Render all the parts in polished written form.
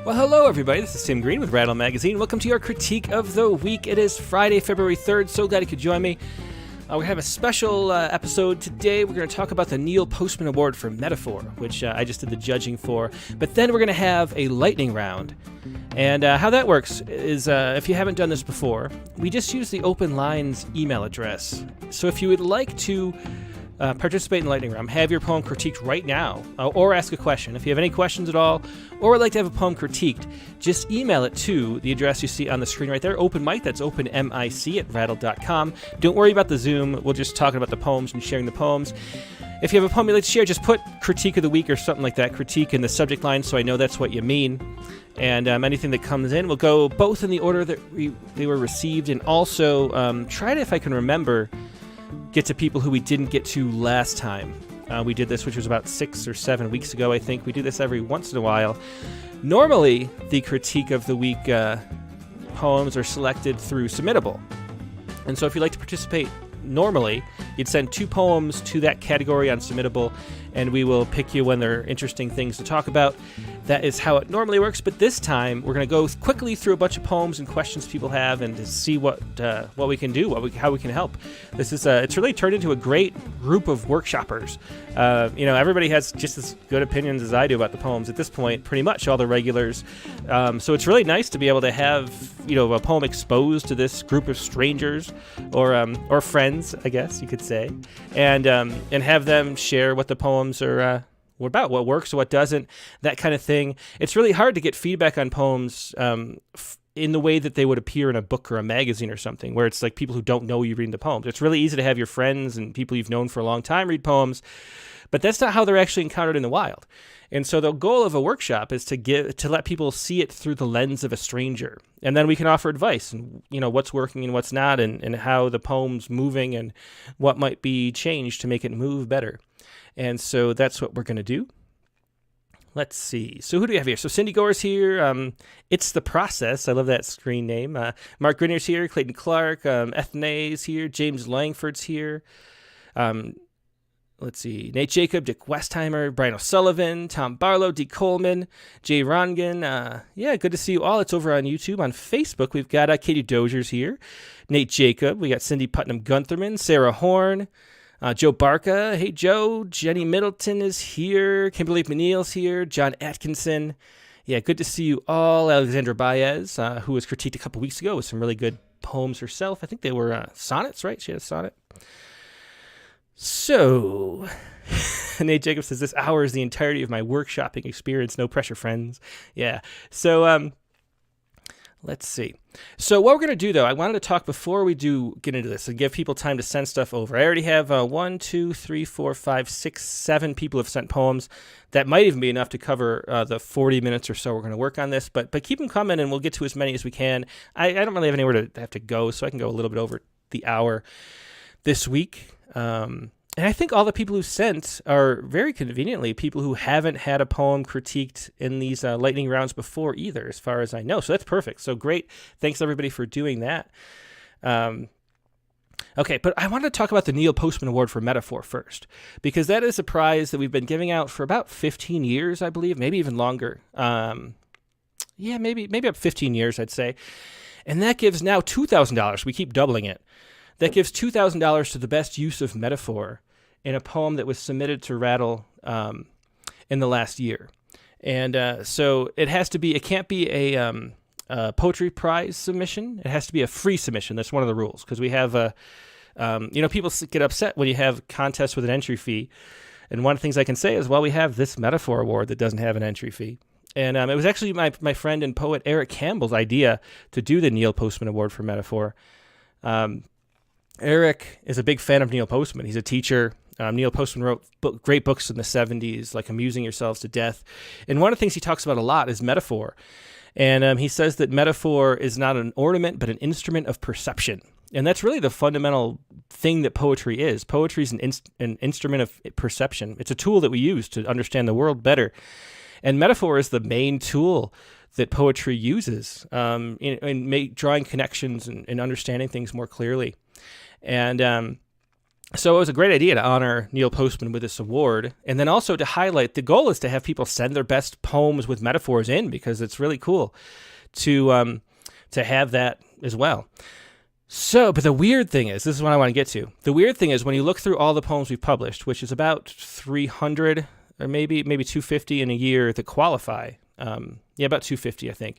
Well, hello everybody, this is Tim Green with Rattle Magazine. Welcome to your Critique of the Week. It is Friday, February 3rd. So glad you could join me. We have a special episode today. We're going to talk about the Neil Postman Award for Metaphor, which I just did the judging for. But then we're going to have a lightning round. And how that works is, if you haven't done this before, we just use the Open Lines email address. So if you would like to participate in Lightning Round, have your poem critiqued right now, or ask a question. If you have any questions at all, or would like to have a poem critiqued, just email it to the address you see on the screen right there, Open Mic, that's openmic@rattle.com. Don't worry about the Zoom, we'll just talk about the poems and sharing the poems. If you have a poem you'd like to share, just put Critique of the Week or something like that, critique in the subject line, so I know that's what you mean. And anything that comes in will go both in the order that they were received, and also try to, if I can remember, get to people who we didn't get to last time. We did this, which was about 6 or 7 weeks ago, I think. We do this every once in a while. Normally, the Critique of the Week poems are selected through Submittable. And so if you'd like to participate normally, you'd send 2 poems to that category on Submittable, and we will pick you when there are interesting things to talk about. That is how it normally works, but this time we're going to go quickly through a bunch of poems and questions people have, and to see what we can do, how we can help. This is it's really turned into a great group of workshoppers. Everybody has just as good opinions as I do about the poems at this point. Pretty much all the regulars. So it's really nice to be able to have a poem exposed to this group of strangers or friends, I guess you could say, and have them share what the poems are. About what works, what doesn't, that kind of thing. It's really hard to get feedback on poems in the way that they would appear in a book or a magazine or something, where it's like people who don't know you reading the poems. It's really easy to have your friends and people you've known for a long time read poems, but that's not how they're actually encountered in the wild. And so the goal of a workshop is to let people see it through the lens of a stranger. And then we can offer advice and, what's working and what's not, and how the poem's moving and what might be changed to make it move better. And so that's what we're going to do. Let's see. So who do we have here? So Cindy Gore's here. It's the Process. I love that screen name. Mark Grinner's here. Clayton Clark. Ethne's here. James Langford's here. Let's see. Nate Jacob, Dick Westheimer, Brian O'Sullivan, Tom Barlow, D. Coleman, Jay Rongan. Good to see you all. It's over on YouTube. On Facebook, we've got Katie Dozier's here. Nate Jacob. We got Cindy Putnam Guntherman, Sarah Horn. Joe Barca, hey Joe. Jenny Middleton is here. Kimberly McNeil's here. John Atkinson. Yeah, good to see you all. Alexandra Baez, who was critiqued a couple weeks ago with some really good poems herself. I think they were sonnets, right? She had a sonnet. So, Nate Jacob says, this hour is the entirety of my workshopping experience. No pressure, friends. Yeah. So, let's see. So what we're going to do, though, I wanted to talk before we do get into this and give people time to send stuff over. I already have 1, 2, 3, 4, 5, 6, 7 people have sent poems. That might even be enough to cover the 40 minutes or so we're going to work on this. But keep them coming, and we'll get to as many as we can. I don't really have anywhere to have to go, so I can go a little bit over the hour this week. And I think all the people who sent are very conveniently people who haven't had a poem critiqued in these lightning rounds before either, as far as I know. So that's perfect. So great. Thanks, everybody, for doing that. Okay, but I wanted to talk about the Neil Postman Award for Metaphor first, because that is a prize that we've been giving out for about 15 years, I believe, maybe even longer. Maybe up 15 years, I'd say. And that gives now $2,000. We keep doubling it. That gives $2,000 to the best use of metaphor in a poem that was submitted to Rattle in the last year. And so it can't be a poetry prize submission. It has to be a free submission. That's one of the rules, because we have, people get upset when you have contests with an entry fee. And one of the things I can say is, well, we have this metaphor award that doesn't have an entry fee. And it was actually my friend and poet Eric Campbell's idea to do the Neil Postman Award for Metaphor. Eric is a big fan of Neil Postman. He's a teacher. Neil Postman wrote great books in the 70s, like Amusing Yourselves to Death. And one of the things he talks about a lot is metaphor. And he says that metaphor is not an ornament, but an instrument of perception. And that's really the fundamental thing that poetry is. Poetry is an instrument of perception. It's a tool that we use to understand the world better. And metaphor is the main tool that poetry uses in drawing connections and understanding things more clearly. And So it was a great idea to honor Neil Postman with this award, and then also to highlight. The goal is to have people send their best poems with metaphors in, because it's really cool to have that as well. So, but the weird thing is, this is what I want to get to. The weird thing is, when you look through all the poems we've published, which is about 300 or maybe 250 in a year that qualify. About 250, I think.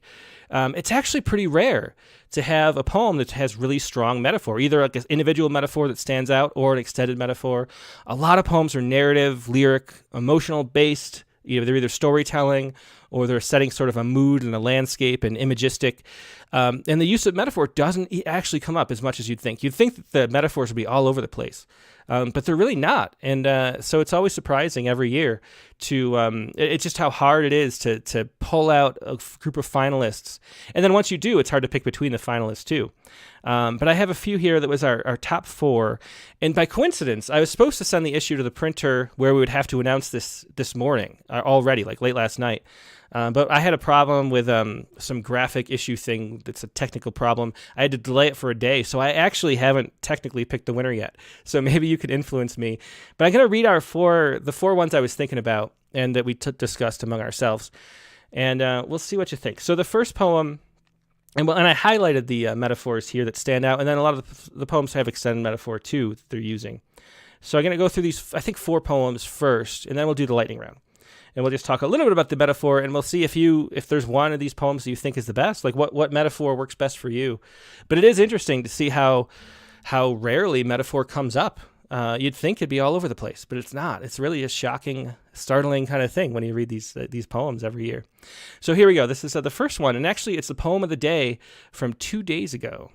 It's actually pretty rare to have a poem that has really strong metaphor, either like an individual metaphor that stands out or an extended metaphor. A lot of poems are narrative, lyric, emotional based. They're either storytelling or they're setting sort of a mood and a landscape and imagistic. And the use of metaphor doesn't actually come up as much as you'd think. You'd think that the metaphors would be all over the place, but they're really not. And so it's always surprising every year to it's just how hard it is to pull out a group of finalists. And then once you do, it's hard to pick between the finalists too. But I have a few here that was our top 4. And by coincidence, I was supposed to send the issue to the printer where we would have to announce this morning already, like late last night. But I had a problem with some graphic issue thing that's a technical problem. I had to delay it for a day, so I actually haven't technically picked the winner yet. So maybe you could influence me. But I'm going to read the 4 ones I was thinking about and that we discussed among ourselves. And we'll see what you think. So the first poem, and I highlighted the metaphors here that stand out, and then a lot of the poems have extended metaphor too that they're using. So I'm going to go through these, I think, 4 poems first, and then we'll do the lightning round. And we'll just talk a little bit about the metaphor, and we'll see if there's one of these poems that you think is the best, like what metaphor works best for you. But it is interesting to see how rarely metaphor comes up. You'd think it'd be all over the place, but it's not. It's really a shocking, startling kind of thing when you read these poems every year. So here we go. This is the first one, and actually it's the poem of the day from 2 days ago.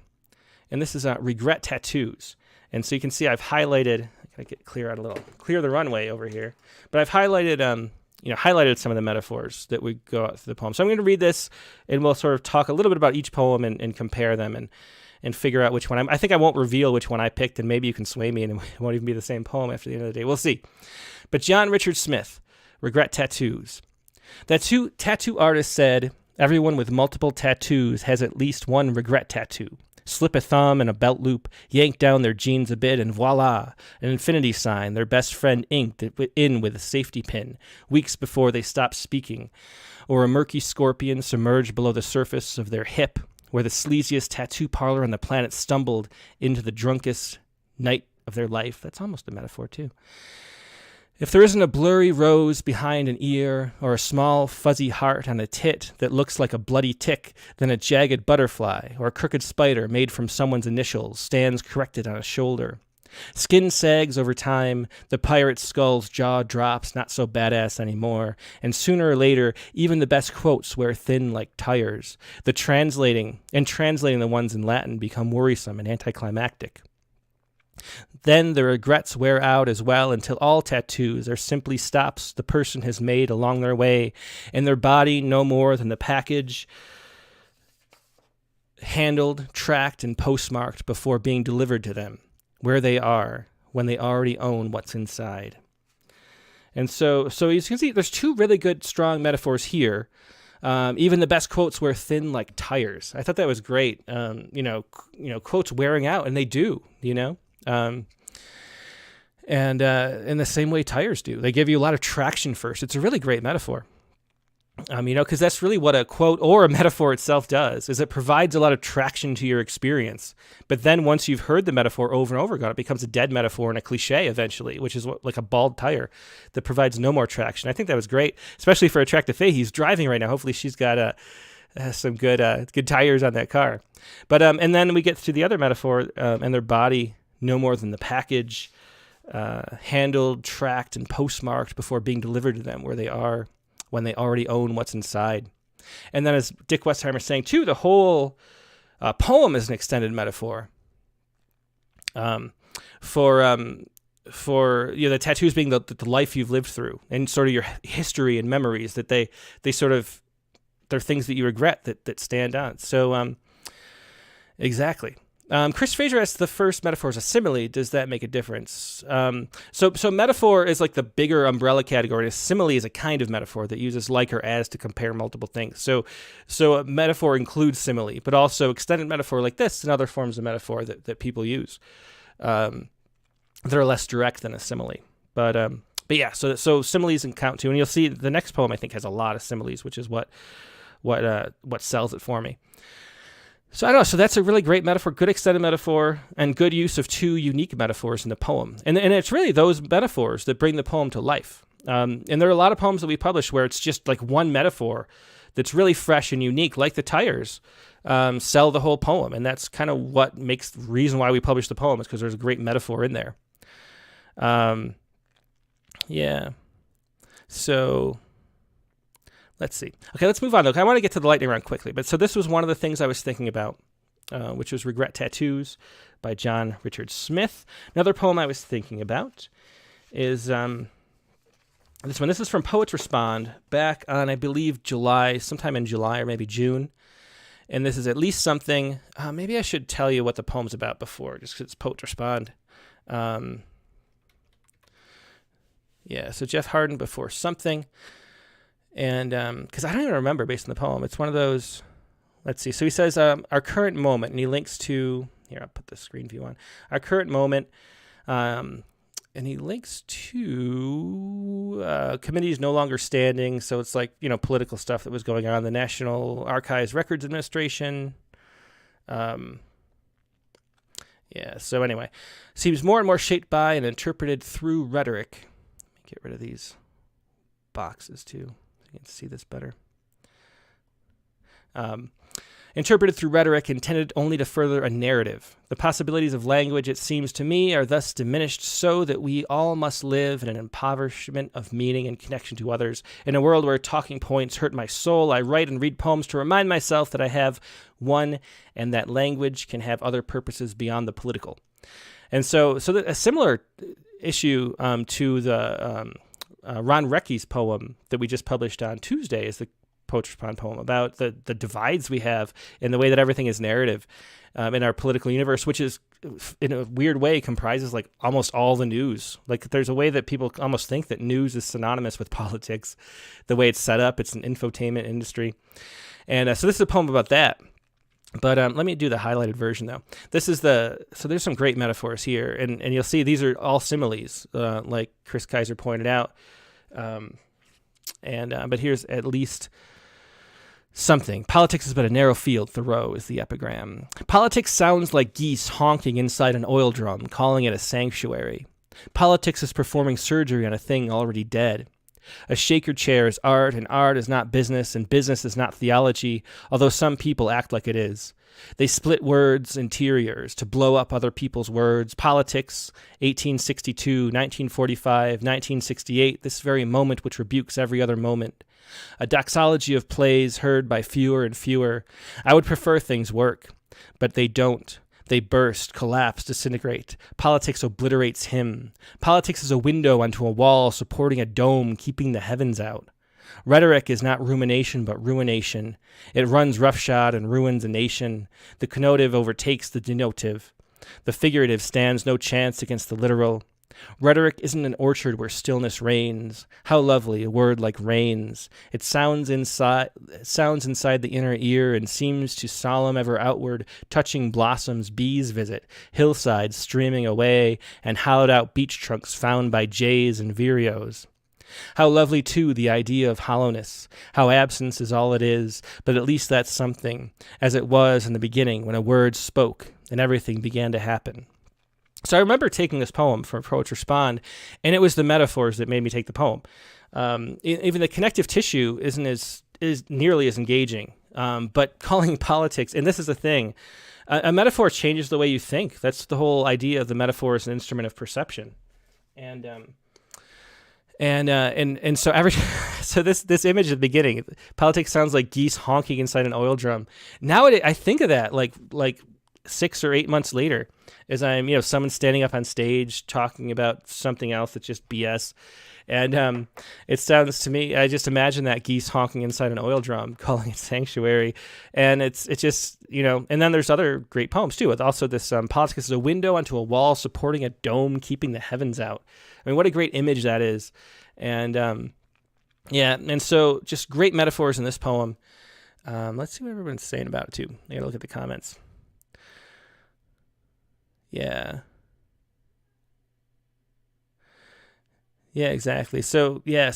And this is Regret Tattoos. And so you can see I've highlighted, I get clear the runway over here, but I've highlighted highlighted some of the metaphors that would go out through the poem. So I'm going to read this, and we'll sort of talk a little bit about each poem and compare them and figure out which one. I think I won't reveal which one I picked, and maybe you can sway me, and it won't even be the same poem after the end of the day. We'll see. But John Richard Smith, Regret Tattoos. That tattoo artist said, everyone with multiple tattoos has at least one regret tattoo. Slip a thumb in a belt loop, yank down their jeans a bit, and voila, an infinity sign their best friend inked in with a safety pin, weeks before they stopped speaking. Or a murky scorpion submerged below the surface of their hip, where the sleaziest tattoo parlor on the planet stumbled into the drunkest night of their life. That's almost a metaphor, too. If there isn't a blurry rose behind an ear, or a small fuzzy heart on a tit that looks like a bloody tick, then a jagged butterfly or a crooked spider made from someone's initials stands corrected on a shoulder. Skin sags over time, the pirate's skull's jaw drops, not so badass anymore, and sooner or later, even the best quotes wear thin like tires. Translating the ones in Latin become worrisome and anticlimactic. Then the regrets wear out as well until all tattoos are simply stops the person has made along their way, and their body no more than the package handled, tracked, and postmarked before being delivered to them, where they are, when they already own what's inside. And so you can see there's 2 really good, strong metaphors here. Even the best quotes wear thin like tires. I thought that was great. Quotes wearing out, and they do, and in the same way tires do. They give you a lot of traction first. It's a really great metaphor. Because that's really what a quote or a metaphor itself does, is it provides a lot of traction to your experience. But then once you've heard the metaphor over and over again, it becomes a dead metaphor and a cliche eventually, which is like a bald tire that provides no more traction. I think that was great, especially for Attractive Faye. He's driving right now. Hopefully she's got some good tires on that car. But and then we get to the other metaphor, and their body no more than the package, handled, tracked, and postmarked before being delivered to them, where they are when they already own what's inside. And then as Dick Westheimer is saying too, the whole poem is an extended metaphor for the tattoos being the life you've lived through and sort of your history and memories, that they sort of, they're things that you regret that stand out. So exactly. Chris Fraser asks, the first metaphor is a simile. Does that make a difference? So metaphor is like the bigger umbrella category. A simile is a kind of metaphor that uses like or as to compare multiple things. So a metaphor includes simile, but also extended metaphor like this and other forms of metaphor that people use. they're less direct than a simile. But yeah, so similes can count too, and you'll see the next poem I think has a lot of similes, which is what sells it for me. So I don't know. So that's a really great metaphor, good extended metaphor, and good use of two unique metaphors in the poem. And it's really those metaphors that bring the poem to life. And there are a lot of poems that we publish where it's just like one metaphor that's really fresh and unique, like the tires, sell the whole poem. And that's kind of what makes the reason why we publish the poem, is because there's a great metaphor in there. Yeah. So let's see. Okay, let's move on, though. I want to get to the lightning round quickly. But so this was one of the things I was thinking about, which was Regret Tattoos by John Richard Smith. Another poem I was thinking about is this one. This is from Poets Respond back on, I believe, sometime in July or maybe June. And this is At Least Something. Maybe I should tell you what the poem's about before, just because it's Poets Respond. Yeah, so Jeff Harden, Before Something. And because I don't even remember based on the poem. It's one of those, let's see. So he says, our current moment, and he links to, here, I'll put the screen view on. Our current moment, and he links to committees no longer standing. So it's like, political stuff that was going on. The National Archives Records Administration. Yeah, so anyway, seems more and more shaped by and interpreted through rhetoric. Let me get rid of these boxes too, so you can see this better. Interpreted through rhetoric intended only to further a narrative. The possibilities of language, it seems to me, are thus diminished so that we all must live in an impoverishment of meaning and connection to others. In a world where talking points hurt my soul, I write and read poems to remind myself that I have one and that language can have other purposes beyond the political. And so a similar issue to the Ron Recky's poem that we just published on Tuesday is the Poets Respond poem about the divides we have in the way that everything is narrative in our political universe, which is in a weird way comprises like almost all the news. Like there's a way that people almost think that news is synonymous with politics, the way it's set up. It's an infotainment industry. And so this is a poem about that. But let me do the highlighted version, though. So there's some great metaphors here, and you'll see these are all similes, like Chris Kaiser pointed out. But here's At Least Something. Politics is but a narrow field, Thoreau is the epigram. Politics sounds like geese honking inside an oil drum, calling it a sanctuary. Politics is performing surgery on a thing already dead. A shaker chair is art, and art is not business, and business is not theology, although some people act like it is. They split words' interiors to blow up other people's words. Politics, 1862, 1945, 1968, this very moment which rebukes every other moment. A doxology of plays heard by fewer and fewer. I would prefer things work, but they don't. They burst, collapse, disintegrate. Politics obliterates him. Politics is a window onto a wall supporting a dome, keeping the heavens out. Rhetoric is not rumination, but ruination. It runs roughshod and ruins a nation. The connotative overtakes the denotative. The figurative stands no chance against the literal. Rhetoric isn't an orchard where stillness reigns. How lovely, a word like rains. It sounds inside the inner ear and seems to solemn ever outward, touching blossoms bees visit, hillsides streaming away, and hollowed out beech trunks found by jays and vireos. How lovely, too, the idea of hollowness, how absence is all it is, but at least that's something, as it was in the beginning when a word spoke and everything began to happen. So I remember taking this poem from Poets Respond, and it was the metaphors that made me take the poem. Even the connective tissue is nearly as engaging, but calling politics, and this is the thing, a metaphor changes the way you think. That's the whole idea of the metaphor as an instrument of perception. And so this image at the beginning, politics sounds like geese honking inside an oil drum. Nowadays, I think of that like 6 or 8 months later, as I'm, someone standing up on stage talking about something else that's just BS. And it sounds to me, I just imagine that geese honking inside an oil drum, calling it sanctuary. And it's just, and then there's other great poems too. With also this politics is a window onto a wall supporting a dome, keeping the heavens out. I mean, what a great image that is. And and so just great metaphors in this poem. Let's see what everyone's saying about it too. I gotta look at the comments. Yeah. Yeah, exactly. So these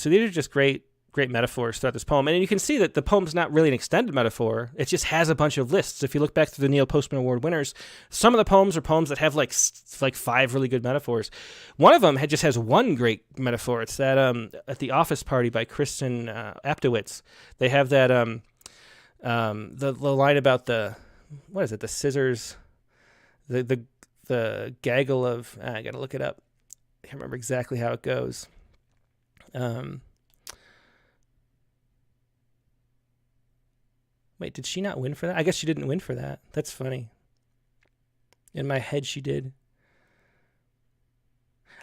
are just great metaphors throughout this poem, and you can see that the poem's not really an extended metaphor. It just has a bunch of lists. If you look back to the Neil Postman Award winners, some of the poems are poems that have like 5 really good metaphors. One of them just has one great metaphor. It's that at the office party by Kristen Aptowitz. They have that the line about the scissors, the gaggle of I gotta look it up. I can't remember exactly how it goes. Wait, did she not win for that? I guess she didn't win for that. That's funny. In my head, she did.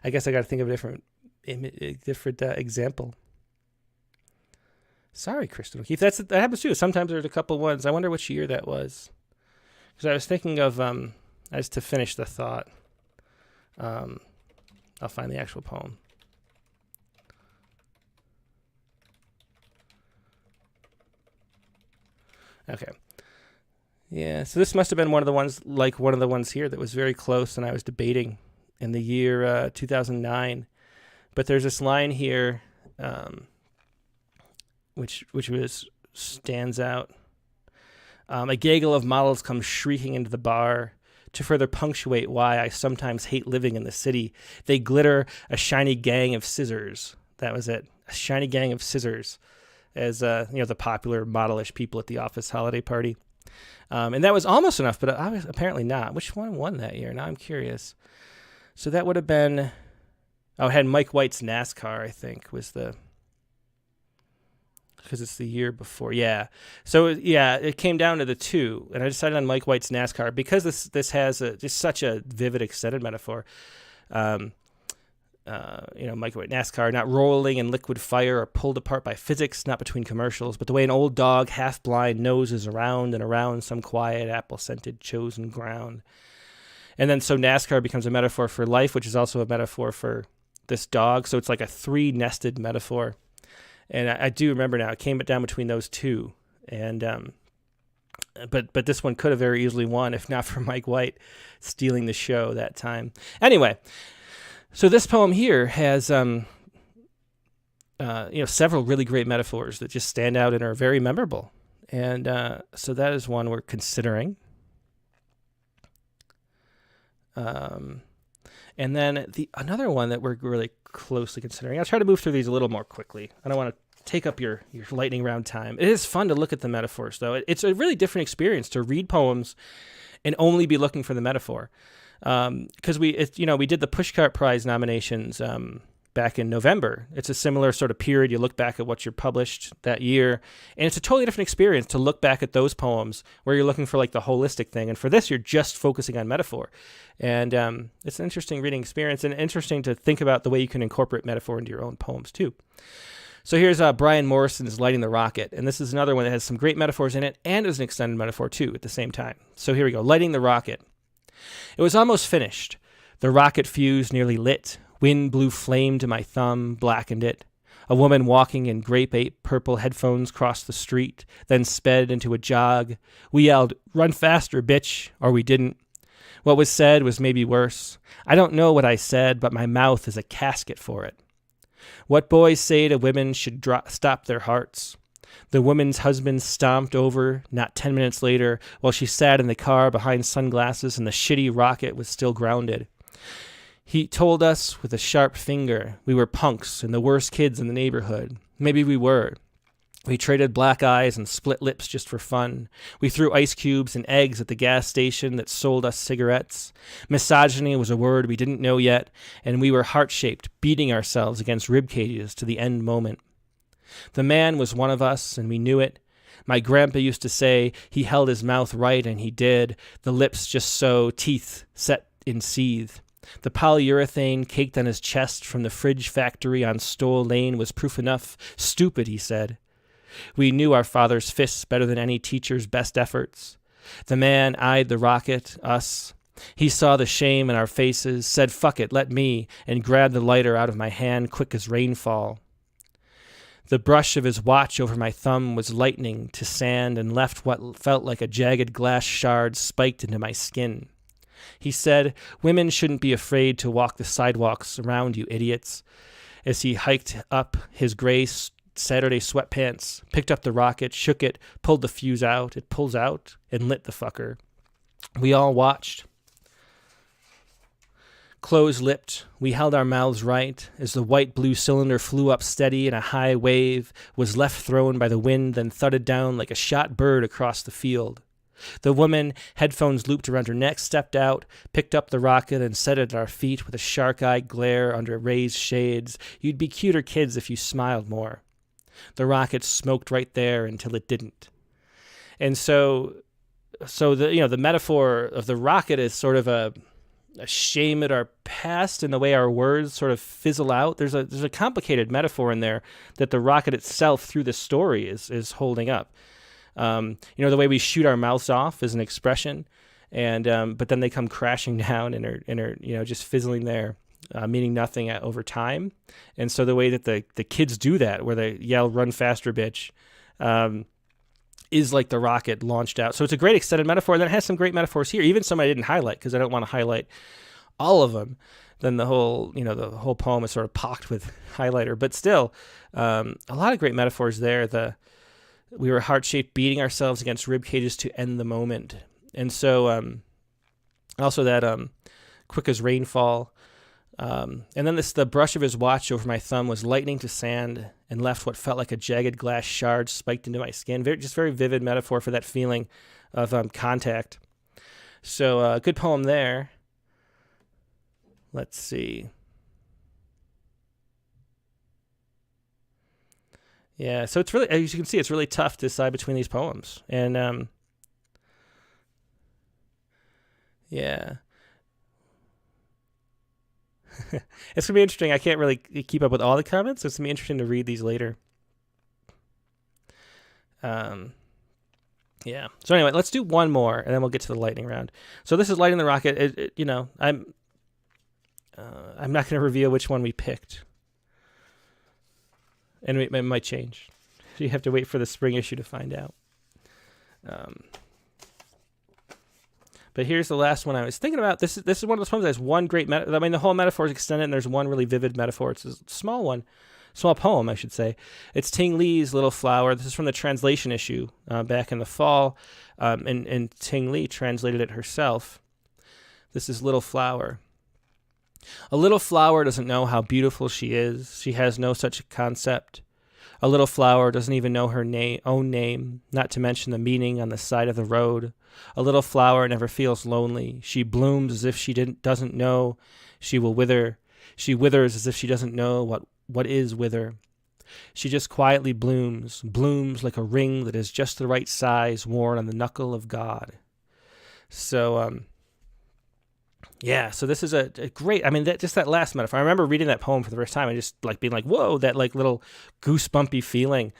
I guess I got to think of a different example. Sorry, Kristen O'Keefe. That happens too. Sometimes there's a couple ones. I wonder which year that was. Because I was thinking of, just to finish the thought, I'll find the actual poem. Okay. Yeah, so this must have been one of the ones here that was very close, and I was debating in the year 2009. But there's this line here, which stands out. A gaggle of models come shrieking into the bar to further punctuate why I sometimes hate living in the city. They glitter a shiny gang of scissors. That was it. A shiny gang of scissors. As the popular modelish people at the office holiday party. And that was almost enough, but I was apparently not. Which one won that year? Now I'm curious. So that would have been, it had Mike White's NASCAR, I think, because it's the year before. Yeah. So, it came down to the two, and I decided on Mike White's NASCAR because this has just such a vivid extended metaphor. Mike White, NASCAR, not rolling in liquid fire or pulled apart by physics, not between commercials, but the way an old dog, half blind, noses around and around some quiet, apple-scented, chosen ground. And then so NASCAR becomes a metaphor for life, which is also a metaphor for this dog. So it's like a 3-nested metaphor. And I do remember now, it came down between those two. And but this one could have very easily won if not for Mike White stealing the show that time. Anyway. So this poem here has, several really great metaphors that just stand out and are very memorable. And so that is one we're considering. And then another one that we're really closely considering. I'll try to move through these a little more quickly. I don't want to take up your lightning round time. It is fun to look at the metaphors, though. It's a really different experience to read poems and only be looking for the metaphor. Because we did the Pushcart Prize nominations back in November. It's a similar sort of period. You look back at what you're published that year, and it's a totally different experience to look back at those poems where you're looking for like the holistic thing. And for this, you're just focusing on metaphor. And it's an interesting reading experience and interesting to think about the way you can incorporate metaphor into your own poems too. So here's Brian Morrison's Lighting the Rocket, and this is another one that has some great metaphors in it and is an extended metaphor too at the same time. So here we go, Lighting the Rocket. It was almost finished. The rocket fuse nearly lit. Wind blew flame to my thumb, blackened it. A woman walking in grape ape purple headphones crossed the street, then sped into a jog. We yelled, "Run faster, bitch," or we didn't. What was said was maybe worse. I don't know what I said, but my mouth is a casket for it. What boys say to women should stop their hearts. The woman's husband stomped over not 10 minutes later while she sat in the car behind sunglasses and the shitty rocket was still grounded. He told us with a sharp finger we were punks and the worst kids in the neighborhood. Maybe we were. We traded black eyes and split lips just for fun. We threw ice cubes and eggs at the gas station that sold us cigarettes. Misogyny was a word we didn't know yet, and we were heart-shaped, beating ourselves against rib cages to the end moment. The man was one of us, and we knew it. My grandpa used to say he held his mouth right, and he did. The lips just so, teeth set in seethe. The polyurethane caked on his chest from the fridge factory on Stoll Lane was proof enough. Stupid, he said. We knew our father's fists better than any teacher's best efforts. The man eyed the rocket, us. He saw the shame in our faces, said, "Fuck it, let me," and grabbed the lighter out of my hand quick as rainfall. The brush of his watch over my thumb was lightning to sand and left what felt like a jagged glass shard spiked into my skin. He said, "Women shouldn't be afraid to walk the sidewalks around you idiots," as he hiked up his gray Saturday sweatpants, picked up the rocket, shook it, pulled the fuse out. It pulls out and lit the fucker. We all watched. Close-lipped, we held our mouths right as the white-blue cylinder flew up steady in a high wave, was left thrown by the wind, then thudded down like a shot bird across the field. The woman, headphones looped around her neck, stepped out, picked up the rocket, and set it at our feet with a shark-eyed glare under raised shades. You'd be cuter kids if you smiled more. The rocket smoked right there until it didn't. And so the metaphor of the rocket is sort of a shame at our past and the way our words sort of fizzle out. There's a complicated metaphor in there that the rocket itself through the story is holding up. The way we shoot our mouths off is an expression, and but then they come crashing down and are just fizzling there, meaning nothing over time. And so the way that the kids do that, where they yell "Run faster, bitch," is like the rocket launched out. So it's a great extended metaphor, and then it has some great metaphors here, even some I didn't highlight because I don't want to highlight all of them. Then the whole poem is sort of pocked with highlighter, but still, a lot of great metaphors there. We were heart-shaped, beating ourselves against rib cages to end the moment. And so also that quick as rainfall. And then the brush of his watch over my thumb was lightning to sand and left what felt like a jagged glass shard spiked into my skin. Very vivid metaphor for that feeling of contact. So good poem there. Let's see. Yeah, so it's really, as you can see, it's really tough to decide between these poems. And yeah. It's going to be interesting. I can't really keep up with all the comments, so it's going to be interesting to read these later. Yeah. So anyway, let's do one more, and then we'll get to the lightning round. So this is Lighting the Rocket. I'm not going to reveal which one we picked. And it might change. So you have to wait for the spring issue to find out. But here's the last one I was thinking about. This is one of those poems that has one great metaphor. I mean, the whole metaphor is extended, and there's one really vivid metaphor. It's a small poem, I should say. It's Ting Li's Little Flower. This is from the translation issue back in the fall, and Ting Li translated it herself. This is Little Flower. A little flower doesn't know how beautiful she is. She has no such concept. A little flower doesn't even know her own name, not to mention the meaning on the side of the road. A little flower never feels lonely. She blooms as if she doesn't know she will wither. She withers as if she doesn't know what is wither. She just quietly blooms like a ring that is just the right size worn on the knuckle of God. So, yeah, so this is a great, just that last metaphor. I remember reading that poem for the first time and just being like, whoa, that little goosebumpy feeling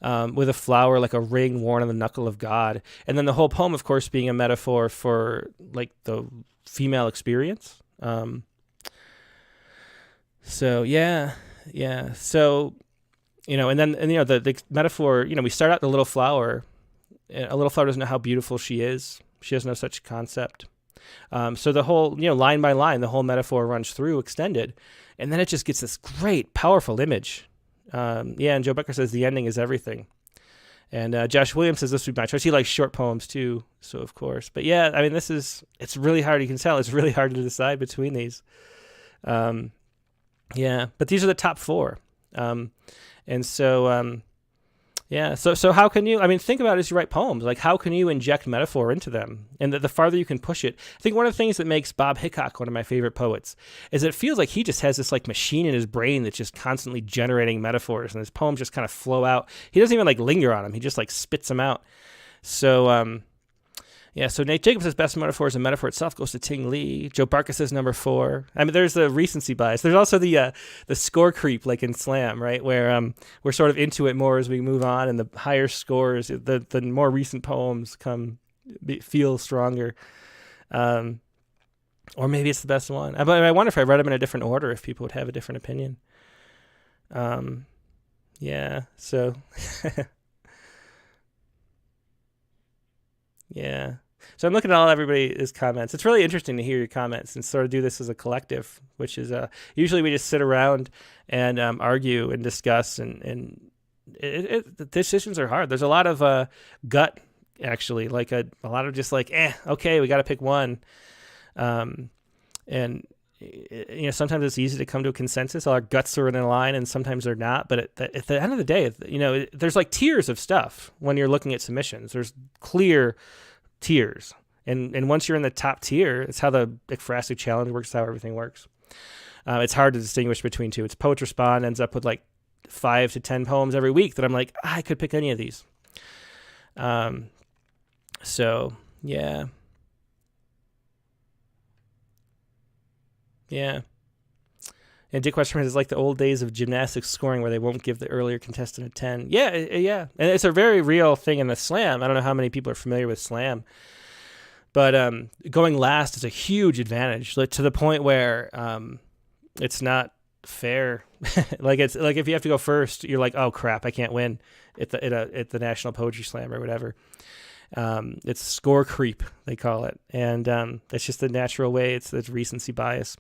with a flower like a ring worn on the knuckle of God. And then the whole poem, of course, being a metaphor for the female experience. So, yeah. So, and then the metaphor, we start out the little flower. A little flower doesn't know how beautiful she is. She has no such concept. So the whole, line by line, the whole metaphor runs through extended, and then it just gets this great, powerful image. And Joe Becker says the ending is everything. And Josh Williams says this would be my choice. He likes short poems too, so of course. But yeah, it's really hard. You can tell it's really hard to decide between these. Yeah, but these are the top four. And so, yeah, so how can you, think about it as you write poems, how can you inject metaphor into them? And the farther you can push it, I think one of the things that makes Bob Hickok one of my favorite poets is it feels like he just has this machine in his brain that's just constantly generating metaphors, and his poems just kind of flow out. He doesn't even linger on them. He just spits them out. So, yeah, so Nate Jacobs says best metaphor is a metaphor itself goes to Ting Li. Joe Barker says number 4. There's the recency bias. There's also the score creep in Slam, right? Where we're sort of into it more as we move on, and the higher scores, the more recent poems feel stronger. Or maybe it's the best one. But I wonder if I read them in a different order, if people would have a different opinion. Yeah, so... Yeah. So I'm looking at all everybody's comments. It's really interesting to hear your comments and sort of do this as a collective, which is usually we just sit around and argue and discuss, and the decisions are hard. There's a lot of gut, actually, like a lot of just like, okay, we got to pick one. And sometimes it's easy to come to a consensus. All our guts are in a line, and sometimes they're not. But at the end of the day, there's like tiers of stuff when you're looking at submissions. There's clear tiers, and once you're in the top tier, it's how the ekphrastic challenge works. How everything works. It's hard to distinguish between two. It's Poetry Spawn ends up with like 5 to 10 poems every week that I'm like, I could pick any of these. So yeah. Yeah. And Dick Westerman is like the old days of gymnastics scoring where they won't give the earlier contestant a 10. Yeah, yeah. And it's a very real thing in the slam. I don't know how many people are familiar with slam. But going last is a huge advantage, like, to the point where it's not fair. Like it's like if you have to go first, you're like, oh crap, I can't win at the National Poetry Slam or whatever. It's score creep, they call it. And it's just the natural way. It's recency bias.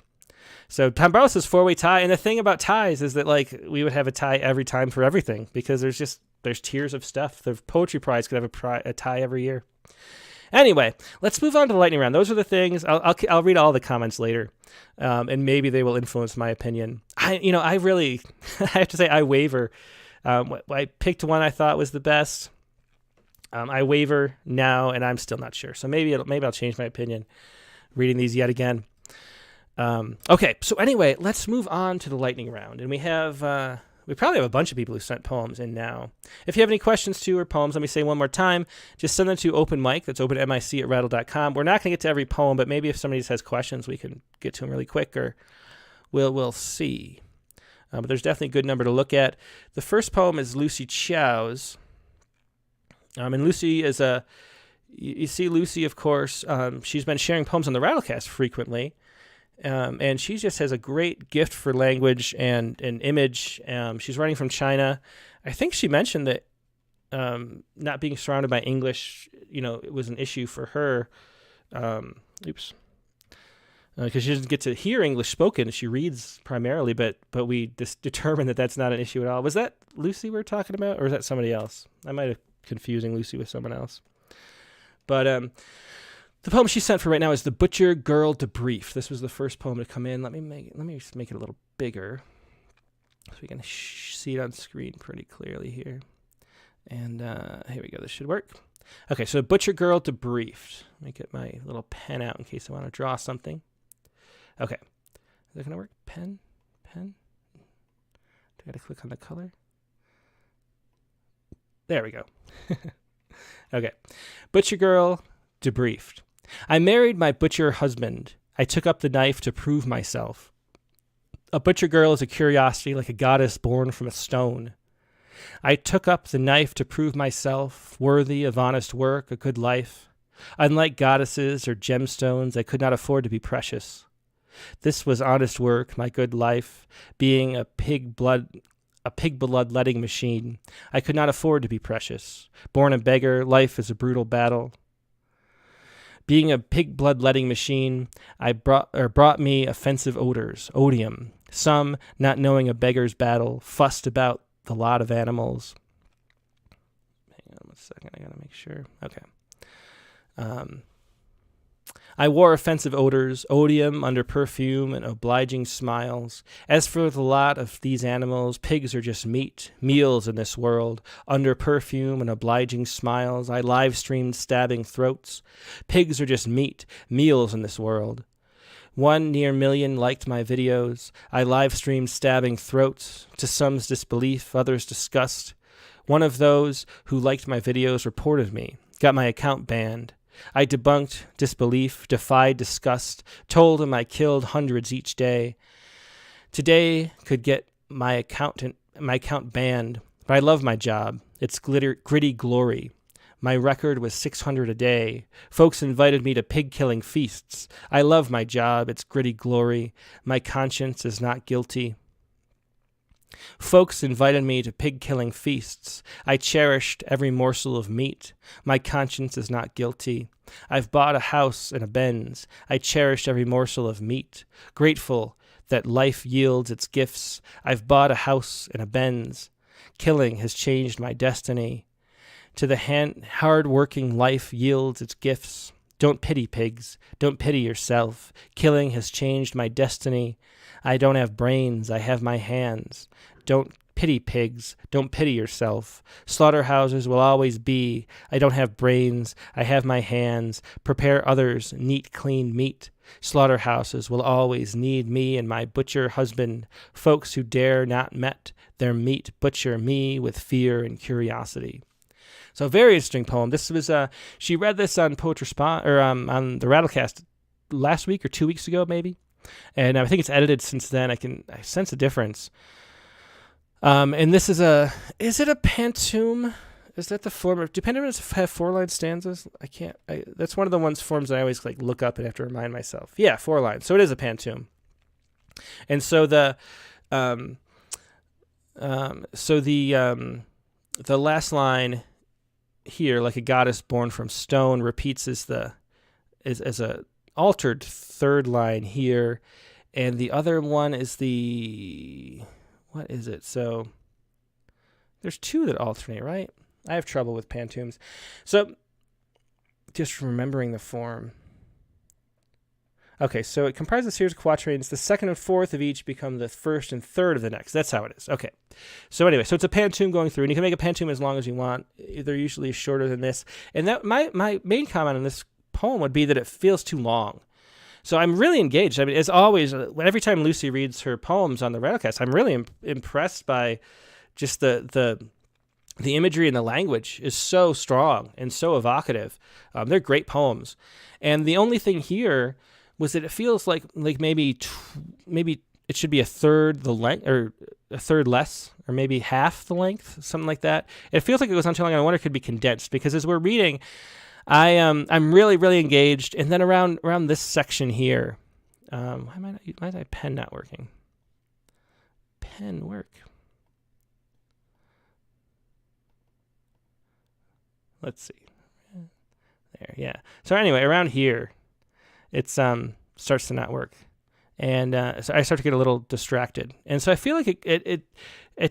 So Tom Barlow says 4-way tie. And the thing about ties is that like we would have a tie every time for everything, because there's tiers of stuff. The Poetry Prize could have a tie every year. Anyway, let's move on to the lightning round. Those are the things. I'll read all the comments later, and maybe they will influence my opinion. I really, I have to say I waver. I picked one I thought was the best. I waver now, and I'm still not sure. So maybe I'll change my opinion reading these yet again. Okay, so anyway, let's move on to the lightning round. And we probably have a bunch of people who sent poems in now. If you have any questions too, or poems, let me say one more time, just send them to open mic. That's openmic@rattle.com. We're not going to get to every poem, but maybe if somebody just has questions, we can get to them really quick, or we'll see. But there's definitely a good number to look at. The first poem is Lucy Chow's. And Lucy is you see Lucy, of course, she's been sharing poems on the Rattlecast frequently. And she just has a great gift for language and image. She's writing from China. I think she mentioned that not being surrounded by English, it was an issue for her. Because she doesn't get to hear English spoken. She reads primarily, but we determined that that's not an issue at all. Was that Lucy we were talking about, or is that somebody else? I might have confusing Lucy with someone else. But the poem she sent for right now is The Butcher Girl Debriefed. This was the first poem to come in. Let me just make it a little bigger so we can see it on screen pretty clearly here. And here we go. This should work. Okay, so Butcher Girl Debriefed. Let me get my little pen out in case I want to draw something. Okay. Is that going to work? Pen? Do I got to click on the color? There we go. Okay. Butcher Girl Debriefed. I married my butcher husband. I took up the knife to prove myself. A butcher girl is a curiosity, like a goddess born from a stone. I took up the knife to prove myself, worthy of honest work, a good life. Unlike goddesses or gemstones, I could not afford to be precious. This was honest work, my good life, being a pig blood-letting machine. I could not afford to be precious. Born a beggar, life is a brutal battle. Being a pig blood-letting machine, brought me offensive odors, odium. Some, not knowing a beggar's battle, fussed about the lot of animals. Hang on 1 second, I gotta make sure. Okay. I wore offensive odors, odium under perfume and obliging smiles. As for the lot of these animals, pigs are just meat, meals in this world. Under perfume and obliging smiles, I live-streamed stabbing throats. Pigs are just meat, meals in this world. 1 near million liked my videos. I live-streamed stabbing throats. To some's disbelief, others' disgust. One of those who liked my videos reported me, got my account banned. I debunked disbelief, defied disgust, told him I killed hundreds each day. Today could get my account banned, but I love my job. It's gritty glory. My record was 600 a day. Folks invited me to pig-killing feasts. I love my job. It's gritty glory. My conscience is not guilty. Folks invited me to pig-killing feasts. I cherished every morsel of meat. My conscience is not guilty. I've bought a house and a Benz. I cherished every morsel of meat. Grateful that life yields its gifts. I've bought a house and a Benz. Killing has changed my destiny. To the hard-working life yields its gifts. Don't pity pigs. Don't pity yourself. Killing has changed my destiny. I don't have brains. I have my hands. Don't pity pigs. Don't pity yourself. Slaughterhouses will always be. I don't have brains. I have my hands. Prepare others neat, clean meat. Slaughterhouses will always need me and my butcher husband. Folks who dare not met their meat butcher me with fear and curiosity. So, very interesting poem. This was she read this on Poetry Spot or on the Rattlecast last week or 2 weeks ago, maybe. And I think it's edited since then. I sense a difference. And this is it a pantoum? Is that the form of, do pantoums have 4-line stanzas? That's one of the forms that I always look up and have to remind myself. Yeah, 4 lines. So it is a pantoum. And so the last line here, like a goddess born from stone, repeats as a altered 3rd line here, and the other one is what is it? So there's 2 that alternate, right? I have trouble with pantoums. So just remembering the form. Okay, so it comprises a series of quatrains. The 2nd and 4th of each become the 1st and 3rd of the next. That's how it is. Okay. So anyway, so it's a pantoum going through, and you can make a pantoum as long as you want. They're usually shorter than this. And that my main comment on this poem would be that it feels too long. So I'm really engaged. I mean, as always, every time Lucy reads her poems on the Rattlecast, I'm really impressed by just the imagery and the language is so strong and so evocative. They're great poems. And the only thing here was that it feels like maybe it should be a third the length, or a third less, or maybe half the length, something like that. It feels like it goes on too long, and I wonder if it could be condensed, because as we're reading, I'm really, really engaged. And then around this section here, why is my pen not working? Pen work. Let's see. There, yeah. So anyway, around here, it starts to not work, and so I start to get a little distracted, and so I feel like it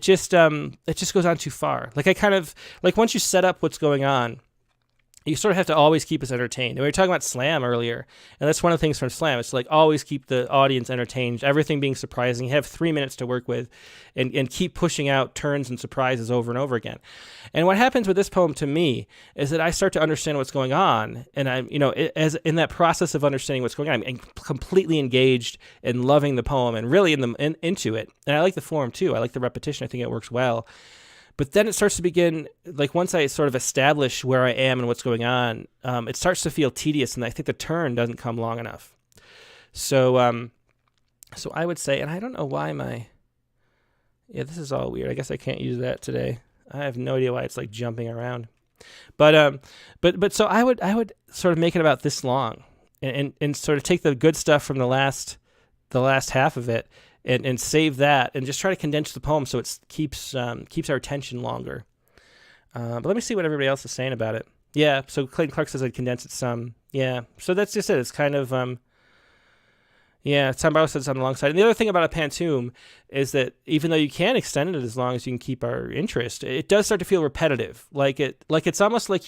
just goes on too far. Like I kind of once you set up what's going on, you sort of have to always keep us entertained. And we were talking about slam earlier, and that's one of the things from slam. It's always keep the audience entertained, everything being surprising. You have 3 minutes to work with, and keep pushing out turns and surprises over and over again. And what happens with this poem to me is that I start to understand what's going on, and I'm, as in that process of understanding what's going on, I'm completely engaged and loving the poem and really into it. And I like the form too. I like the repetition. I think it works well. But then it starts to begin, once I sort of establish where I am and what's going on, it starts to feel tedious, and I think the turn doesn't come long enough. So so I would say, and I don't know why this is all weird. I guess I can't use that today. I have no idea why it's jumping around. But so I would sort of make it about this long, and sort of take the good stuff from the last half of it, and save that, and just try to condense the poem so it keeps our attention longer. But let me see what everybody else is saying about it. Yeah, so Clayton Clark says I'd condense it some. Yeah, so that's just it. It's kind of, Tom Barlow says on the long side. And the other thing about a pantoum is that even though you can extend it as long as you can keep our interest, it does start to feel repetitive. It's almost like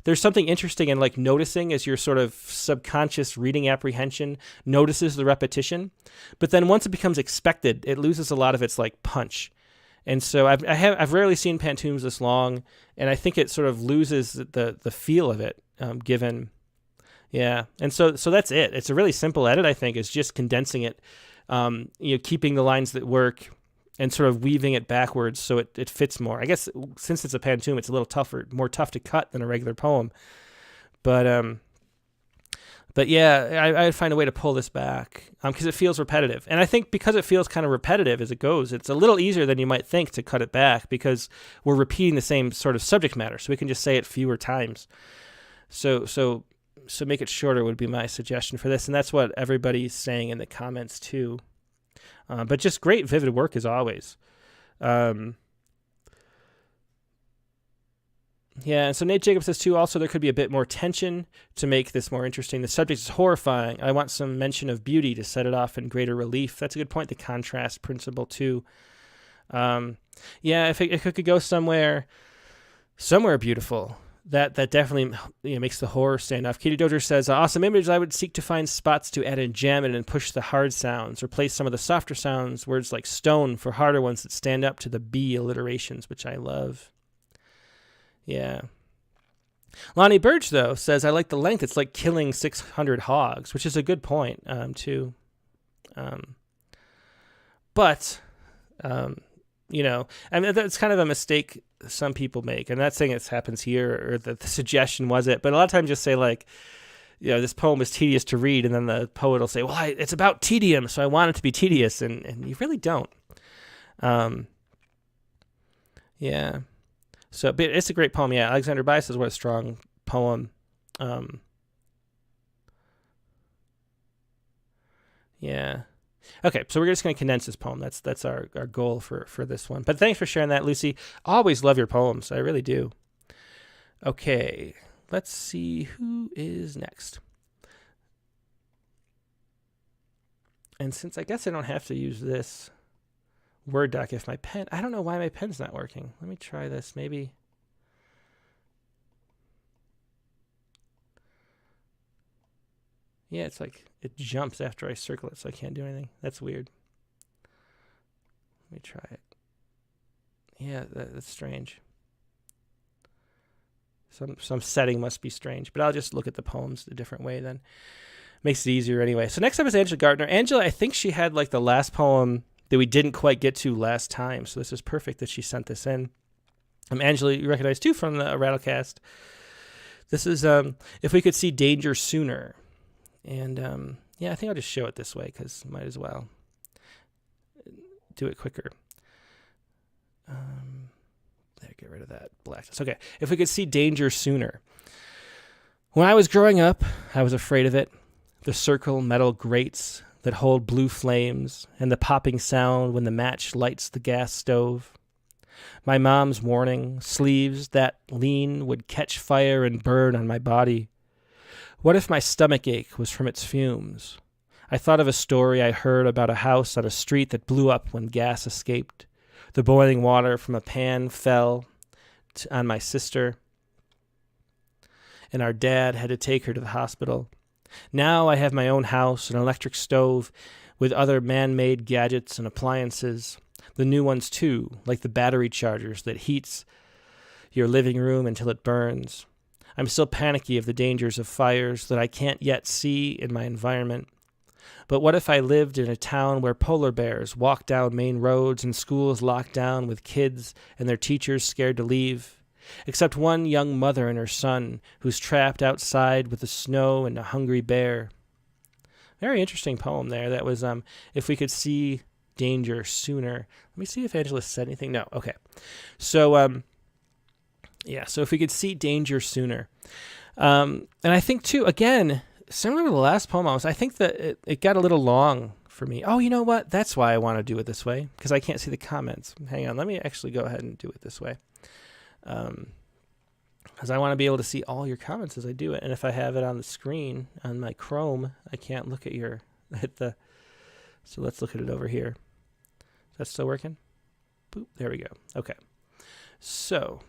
there's something interesting in noticing as your sort of subconscious reading apprehension notices the repetition. But then once it becomes expected, it loses a lot of its punch. And so I've rarely seen pantoums this long, and I think it sort of loses the feel of it, given. Yeah, and so that's it. It's a really simple edit, I think, is just condensing it, keeping the lines that work and sort of weaving it backwards so it fits more. I guess since it's a pantoum, it's a little more tough to cut than a regular poem. But yeah, I'd find a way to pull this back because it feels repetitive. And I think because it feels kind of repetitive as it goes, it's a little easier than you might think to cut it back because we're repeating the same sort of subject matter, so we can just say it fewer times. So make it shorter would be my suggestion for this, and that's what everybody's saying in the comments too. But just great, vivid work as always. Yeah, and so Nate Jacobs says, too, also there could be a bit more tension to make this more interesting. The subject is horrifying. I want some mention of beauty to set it off in greater relief. That's a good point, the contrast principle, too. Yeah, if it could go somewhere beautiful, that definitely makes the horror stand off. Katie Dozier says, awesome image. I would seek to find spots to add in jam and push the hard sounds, replace some of the softer sounds, words like stone for harder ones that stand up to the B alliterations, which I love. Yeah. Lonnie Birch, though, says, I like the length. It's like killing 600 hogs, which is a good point, too. But, I mean, that's kind of a mistake some people make. I'm not saying it happens here or that the suggestion was it, but a lot of times just say, like, this poem is tedious to read, and then the poet will say, well, it's about tedium, so I want it to be tedious, and you really don't. Yeah. So, but it's a great poem. Yeah, Alexander Bias says, what a strong poem. Yeah. Okay, so we're just going to condense this poem. That's our goal for this one. But thanks for sharing that, Lucy. Always love your poems. I really do. Okay, let's see who is next. And since I guess I don't have to use this Word doc if my pen... I don't know why my pen's not working. Let me try this. Maybe... Yeah, it's like it jumps after I circle it, so I can't do anything. That's weird. Let me try it. Yeah, that's strange. Some setting must be strange, but I'll just look at the poems a different way then. Makes it easier anyway. So next up is Angela Gardner. Angela, I think she had like the last poem that we didn't quite get to last time, so this is perfect that she sent this in. Angela, you recognize too from the Rattlecast. This is If We Could See Danger Sooner. And yeah, I think I'll just show it this way because might as well do it quicker. There, get rid of that blackness. Okay, if we could see danger sooner. When I was growing up, I was afraid of it. The circle metal grates that hold blue flames and the popping sound when the match lights the gas stove. My mom's warning, sleeves that lean would catch fire and burn on my body. What if my stomach ache was from its fumes? I thought of a story I heard about a house on a street that blew up when gas escaped. The boiling water from a pan fell on my sister, and our dad had to take her to the hospital. Now I have my own house, an electric stove with other man-made gadgets and appliances. The new ones too, like the battery chargers that heats your living room until it burns. I'm still panicky of the dangers of fires that I can't yet see in my environment. But what if I lived in a town where polar bears walk down main roads and schools locked down with kids and their teachers scared to leave? Except one young mother and her son who's trapped outside with the snow and a hungry bear. Very interesting poem there. That was If We Could See Danger Sooner. Let me see if Angela said anything. No. Okay. So, yeah, so if we could see danger sooner. And I think, too, again, similar to the last poem, I think that it got a little long for me. Oh, you know what? That's why I want to do it this way, because I can't see the comments. Hang on. Let me actually go ahead and do it this way. Because I want to be able to see all your comments as I do it. And if I have it on the screen on my Chrome, I can't look at so let's look at it over here. Is that still working? Boop. There we go. Okay. So...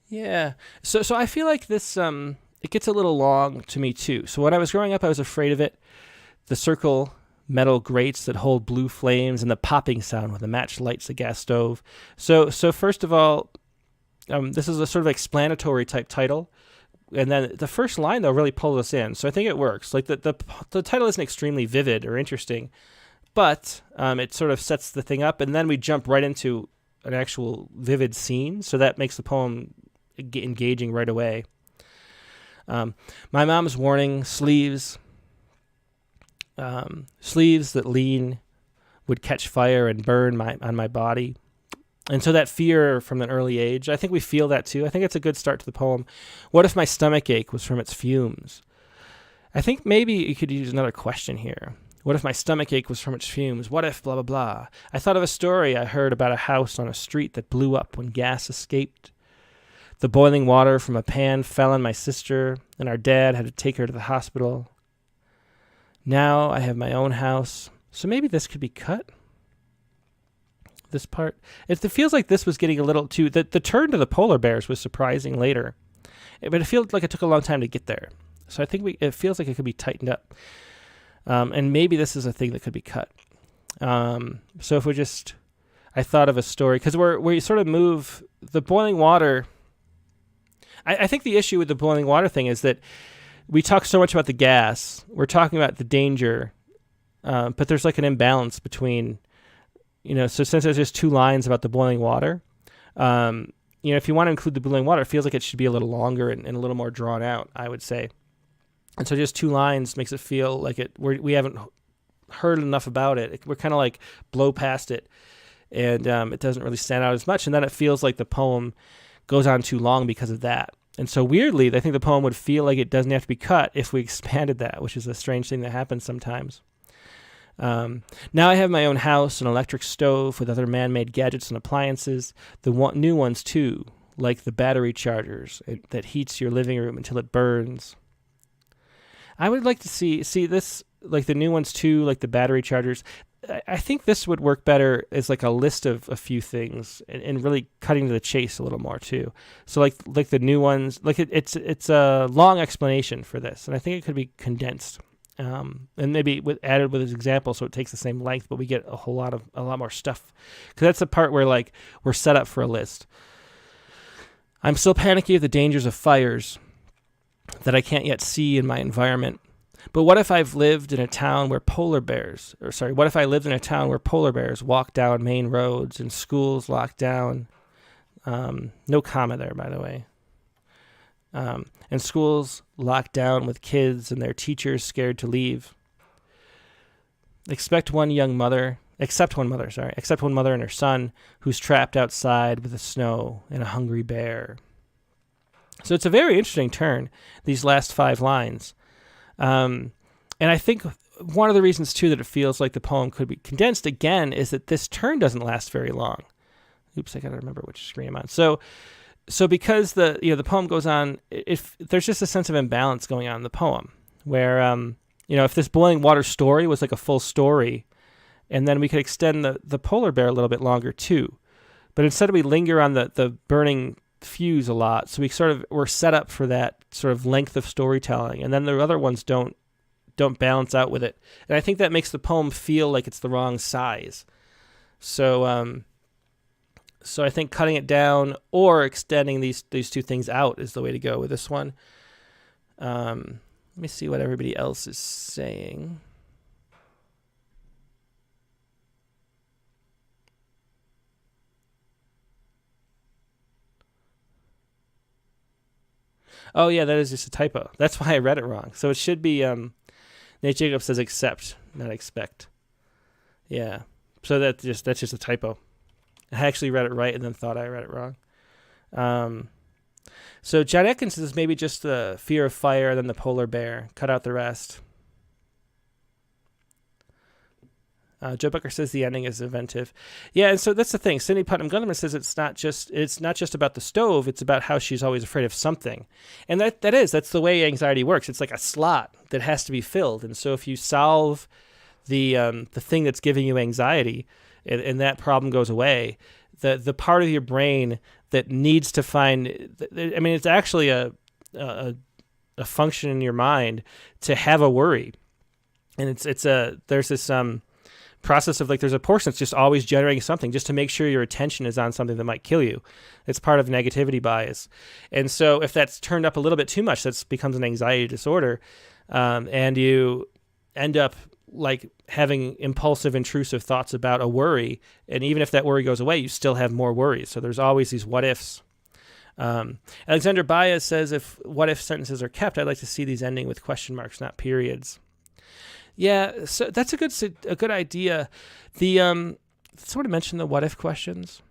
yeah. So I feel like this, it gets a little long to me too. So when I was growing up, I was afraid of it. The circle metal grates that hold blue flames and the popping sound when the match lights the gas stove. So first of all, this is a sort of explanatory type title. And then the first line though really pulls us in. So I think it works. Like the title isn't extremely vivid or interesting, but, it sort of sets the thing up, and then we jump right into an actual vivid scene, so that makes the poem engaging right away. My mom's warning, sleeves that lean would catch fire and burn on my body. And so that fear from an early age, I think we feel that too. I think it's a good start to the poem. What if my stomach ache was from its fumes? I think maybe you could use another question here. What if my stomach ache was from its fumes? What if blah, blah, blah? I thought of a story I heard about a house on a street that blew up when gas escaped. The boiling water from a pan fell on my sister, and our dad had to take her to the hospital. Now I have my own house, so maybe this could be cut. This part. It feels like this was getting a little too... The turn to the polar bears was surprising later, but it feels like it took a long time to get there. So I think it feels like it could be tightened up. And maybe this is a thing that could be cut. So if we just... I thought of a story, because we sort of move the boiling water... I think the issue with the boiling water thing is that we talk so much about the gas. We're talking about the danger, but there's like an imbalance between... so since there's just 2 lines about the boiling water, if you want to include the boiling water, it feels like it should be a little longer and a little more drawn out, I would say. And so just 2 lines makes it feel like we haven't heard enough about it. We're kind of like blow past it, and it doesn't really stand out as much. And then it feels like the poem goes on too long because of that. And so weirdly, I think the poem would feel like it doesn't have to be cut if we expanded that, which is a strange thing that happens sometimes. Now I have my own house, an electric stove with other man-made gadgets and appliances, new ones too, like the battery chargers that heats your living room until it burns. I would like to see this, like the new ones too, like the battery chargers. I think this would work better as like a list of a few things and really cutting to the chase a little more too. So like the new ones, like it's a long explanation for this, and I think it could be condensed. And maybe added with his example, so it takes the same length, but we get a lot more stuff. Because that's the part where like we're set up for a list. I'm still panicky of the dangers of fires that I can't yet see in my environment. But what if I've lived in a town where what if I lived in a town where polar bears walk down main roads and schools locked down? No comma there, by the way. And schools locked down with kids and their teachers scared to leave. Except one mother and her son, who's trapped outside with the snow and a hungry bear. So it's a very interesting turn, these last 5 lines. And I think one of the reasons, too, that it feels like the poem could be condensed again is that this turn doesn't last very long. Oops, I got to remember which screen I'm on. So because the poem goes on, there's just a sense of imbalance going on in the poem, where if this boiling water story was like a full story, and then we could extend the polar bear a little bit longer too, but instead we linger on the burning fuse a lot, so we're set up for that sort of length of storytelling, and then the other ones don't balance out with it, and I think that makes the poem feel like it's the wrong size. So I think cutting it down or extending these 2 things out is the way to go with this one. Let me see what everybody else is saying. Oh, yeah, that is just a typo. That's why I read it wrong. So it should be, Nate Jacobs says accept, not expect. Yeah, so that's just a typo. I actually read it right and then thought I read it wrong. So John Atkins says maybe just the fear of fire, then the polar bear. Cut out the rest. Joe Booker says the ending is inventive. Yeah, and so that's the thing. Cindy Putnam Gunderman says it's not just about the stove. It's about how she's always afraid of something, and that's the way anxiety works. It's like a slot that has to be filled, and so if you solve the thing that's giving you anxiety, and that problem goes away, the part of your brain that needs to find, I mean, it's actually a function in your mind to have a worry, and there's this process of like there's a portion that's just always generating something just to make sure your attention is on something that might kill you. It's part of negativity bias, and so if that's turned up a little bit too much, that becomes an anxiety disorder, and you end up like having impulsive, intrusive thoughts about a worry, and even if that worry goes away, you still have more worries. So there's always these what ifs. Alexander Baez says if what if sentences are kept, I'd like to see these ending with question marks, not periods. Yeah, so that's a good idea. Sort of mentioned the what if questions.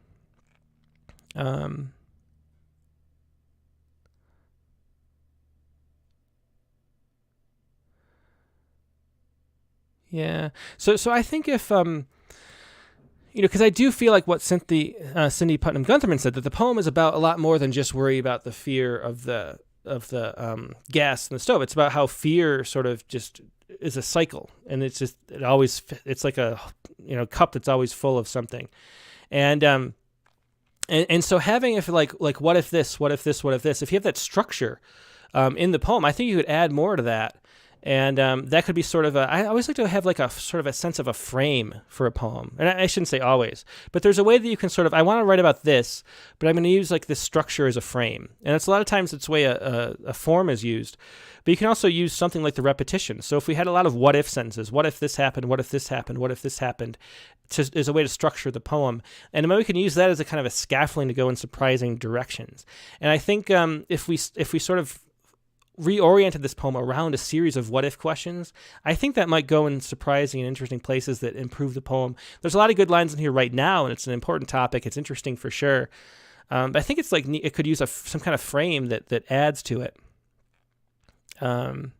Yeah. So I think if because I do feel like what Cindy Putnam Guntherman said, that the poem is about a lot more than just worry about the fear of the gas in the stove. It's about how fear sort of just is a cycle, and it's like a cup that's always full of something, and so having, if like what if this, what if this, what if this, if you have that structure in the poem, I think you could add more to that. And that could be sort of I always like to have like a sort of a sense of a frame for a poem. And I shouldn't say always, but there's a way that you can sort of, I want to write about this, but I'm going to use like this structure as a frame. And it's a lot of times it's the way a form is used. But you can also use something like the repetition. So if we had a lot of what if sentences, what if this happened, what if this happened, what if this happened, is a way to structure the poem. And then we can use that as a kind of a scaffolding to go in surprising directions. And I think if we sort of reoriented this poem around a series of what-if questions, I think that might go in surprising and interesting places that improve the poem. There's a lot of good lines in here right now, and it's an important topic. It's interesting for sure. But I think it's like it could use some kind of frame that adds to it. So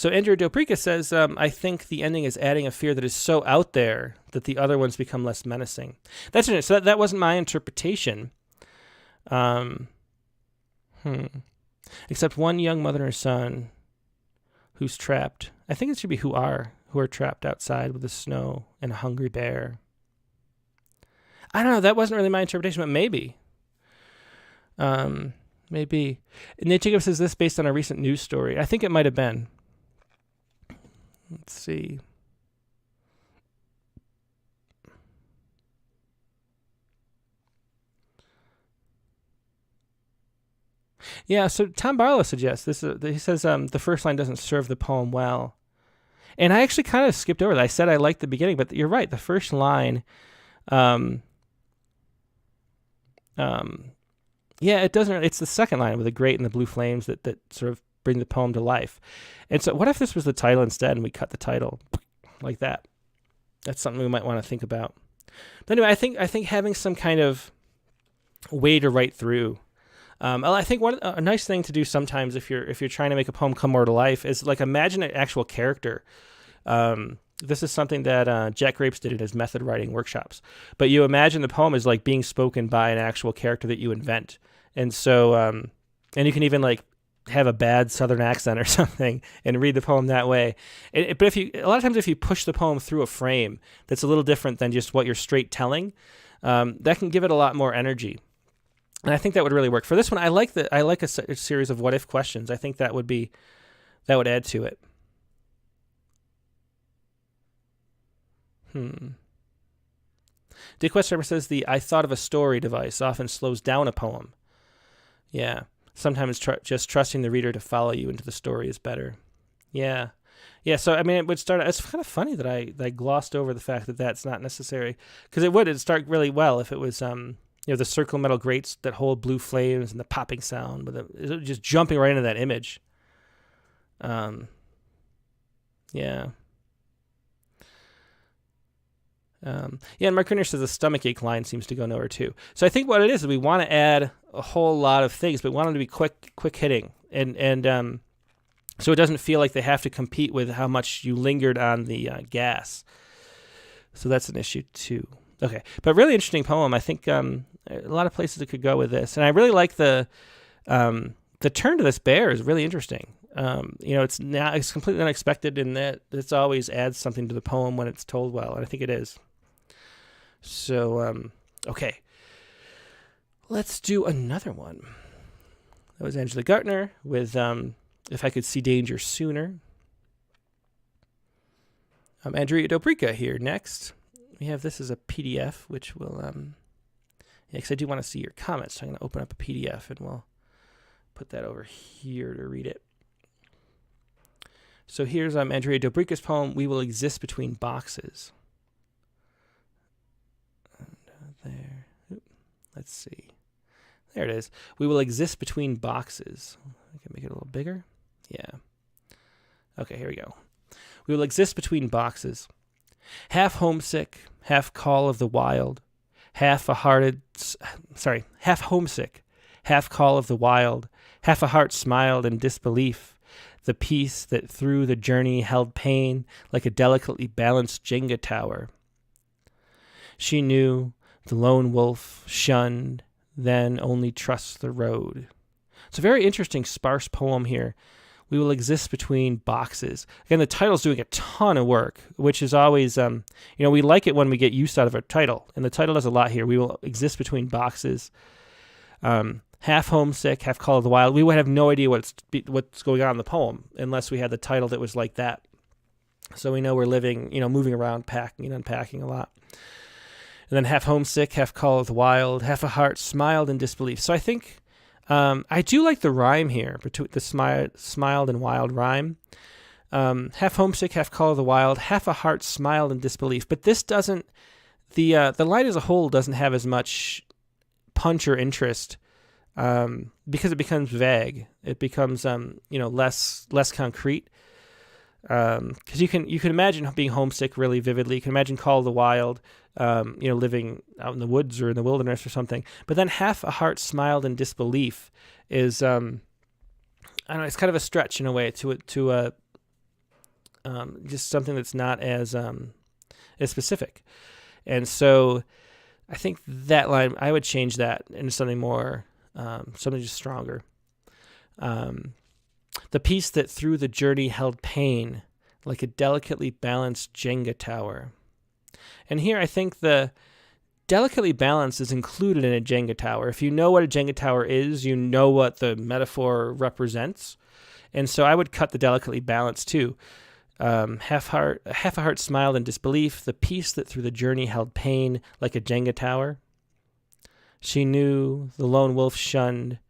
Andrew Doprica says, I think the ending is adding a fear that is so out there that the other ones become less menacing. That's it. So that wasn't my interpretation. Except one young mother and her son who's trapped. I think it should be who are trapped outside with the snow and a hungry bear. I don't know. That wasn't really my interpretation, but maybe. Maybe. Nate Jacob says this based on a recent news story. I think it might have been. Let's see. Yeah, so Tom Barlow suggests this. He says the first line doesn't serve the poem well, and I actually kind of skipped over that. I said I liked the beginning, but you're right. The first line, yeah, it doesn't. It's the second line with the grate and the blue flames that sort of bring the poem to life. And so, what if this was the title instead, and we cut the title like that? That's something we might want to think about. But anyway, I think having some kind of way to write through. I think a nice thing to do sometimes if you're trying to make a poem come more to life is like imagine an actual character. This is something that Jack Grapes did in his method writing workshops. But you imagine the poem is like being spoken by an actual character that you invent, and so and you can even like have a bad Southern accent or something and read the poem that way. But a lot of times if you push the poem through a frame that's a little different than just what you're straight telling, that can give it a lot more energy. And I think that would really work. For this one, I like a series of what-if questions. I think that would add to it. Dick Westover says the "I thought of a story" device often slows down a poem. Yeah. Sometimes just trusting the reader to follow you into the story is better. Yeah. Yeah, so I mean, it would start. It's kind of funny that I glossed over the fact that that's not necessary, because it'd start really well if it was the circle metal grates that hold blue flames and the popping sound, with just jumping right into that image. Yeah. And Mark Rinder says the stomachache line seems to go nowhere too. So I think what it is we want to add a whole lot of things, but we want them to be quick hitting, and so it doesn't feel like they have to compete with how much you lingered on the gas. So that's an issue too. Okay, but really interesting poem. I think a lot of places it could go with this, and I really like the turn to this bear is really interesting. It's completely unexpected in that it always adds something to the poem when it's told well, and I think it is. So okay, let's do another one. That was Angela Gartner with "If I Could See Danger Sooner." Andrea Dobrica here next. We have this as a PDF, which will, because I do want to see your comments, so I'm going to open up a PDF and we'll put that over here to read it. So here's Andrea Dobrica's poem, "We Will Exist Between Boxes." And there, let's see. There it is. "We will exist between boxes." I can make it a little bigger. Yeah. Okay, here we go. "We will exist between boxes. Half homesick, half call of the wild, half homesick, half call of the wild, half a heart smiled in disbelief, the peace that through the journey held pain like a delicately balanced Jenga tower. She knew the lone wolf shunned, then only trust the road. It's a very interesting, sparse poem here. We will exist between boxes. Again, the title's doing a ton of work, which is always, we like it when we get use out of a title. And the title does a lot here. We will exist between boxes. Half homesick, half call of the wild. We would have no idea what's going on in the poem unless we had the title that was like that. So we know we're living, moving around, packing and unpacking a lot. And then half homesick, half call of the wild, half a heart smiled in disbelief. So I think I do like the rhyme here, between the smiled and wild rhyme. Half homesick, half call of the wild, half a heart smiled in disbelief. But this doesn't, the line as a whole doesn't have as much punch or interest because it becomes vague. It becomes, less concrete. Because you can imagine being homesick really vividly. You can imagine call of the wild, living out in the woods or in the wilderness or something. But then half a heart smiled in disbelief is, I don't know, it's kind of a stretch in a way to just something that's not as specific. And so I think that line, I would change that into something more, something just stronger. The peace that through the journey held pain like a delicately balanced Jenga tower. And here I think the delicately balanced is included in a Jenga tower. If you know what a Jenga tower is, you know what the metaphor represents. And so I would cut the delicately balanced too. Half a heart smiled in disbelief, the peace that through the journey held pain like a Jenga tower. She knew the lone wolf shunned,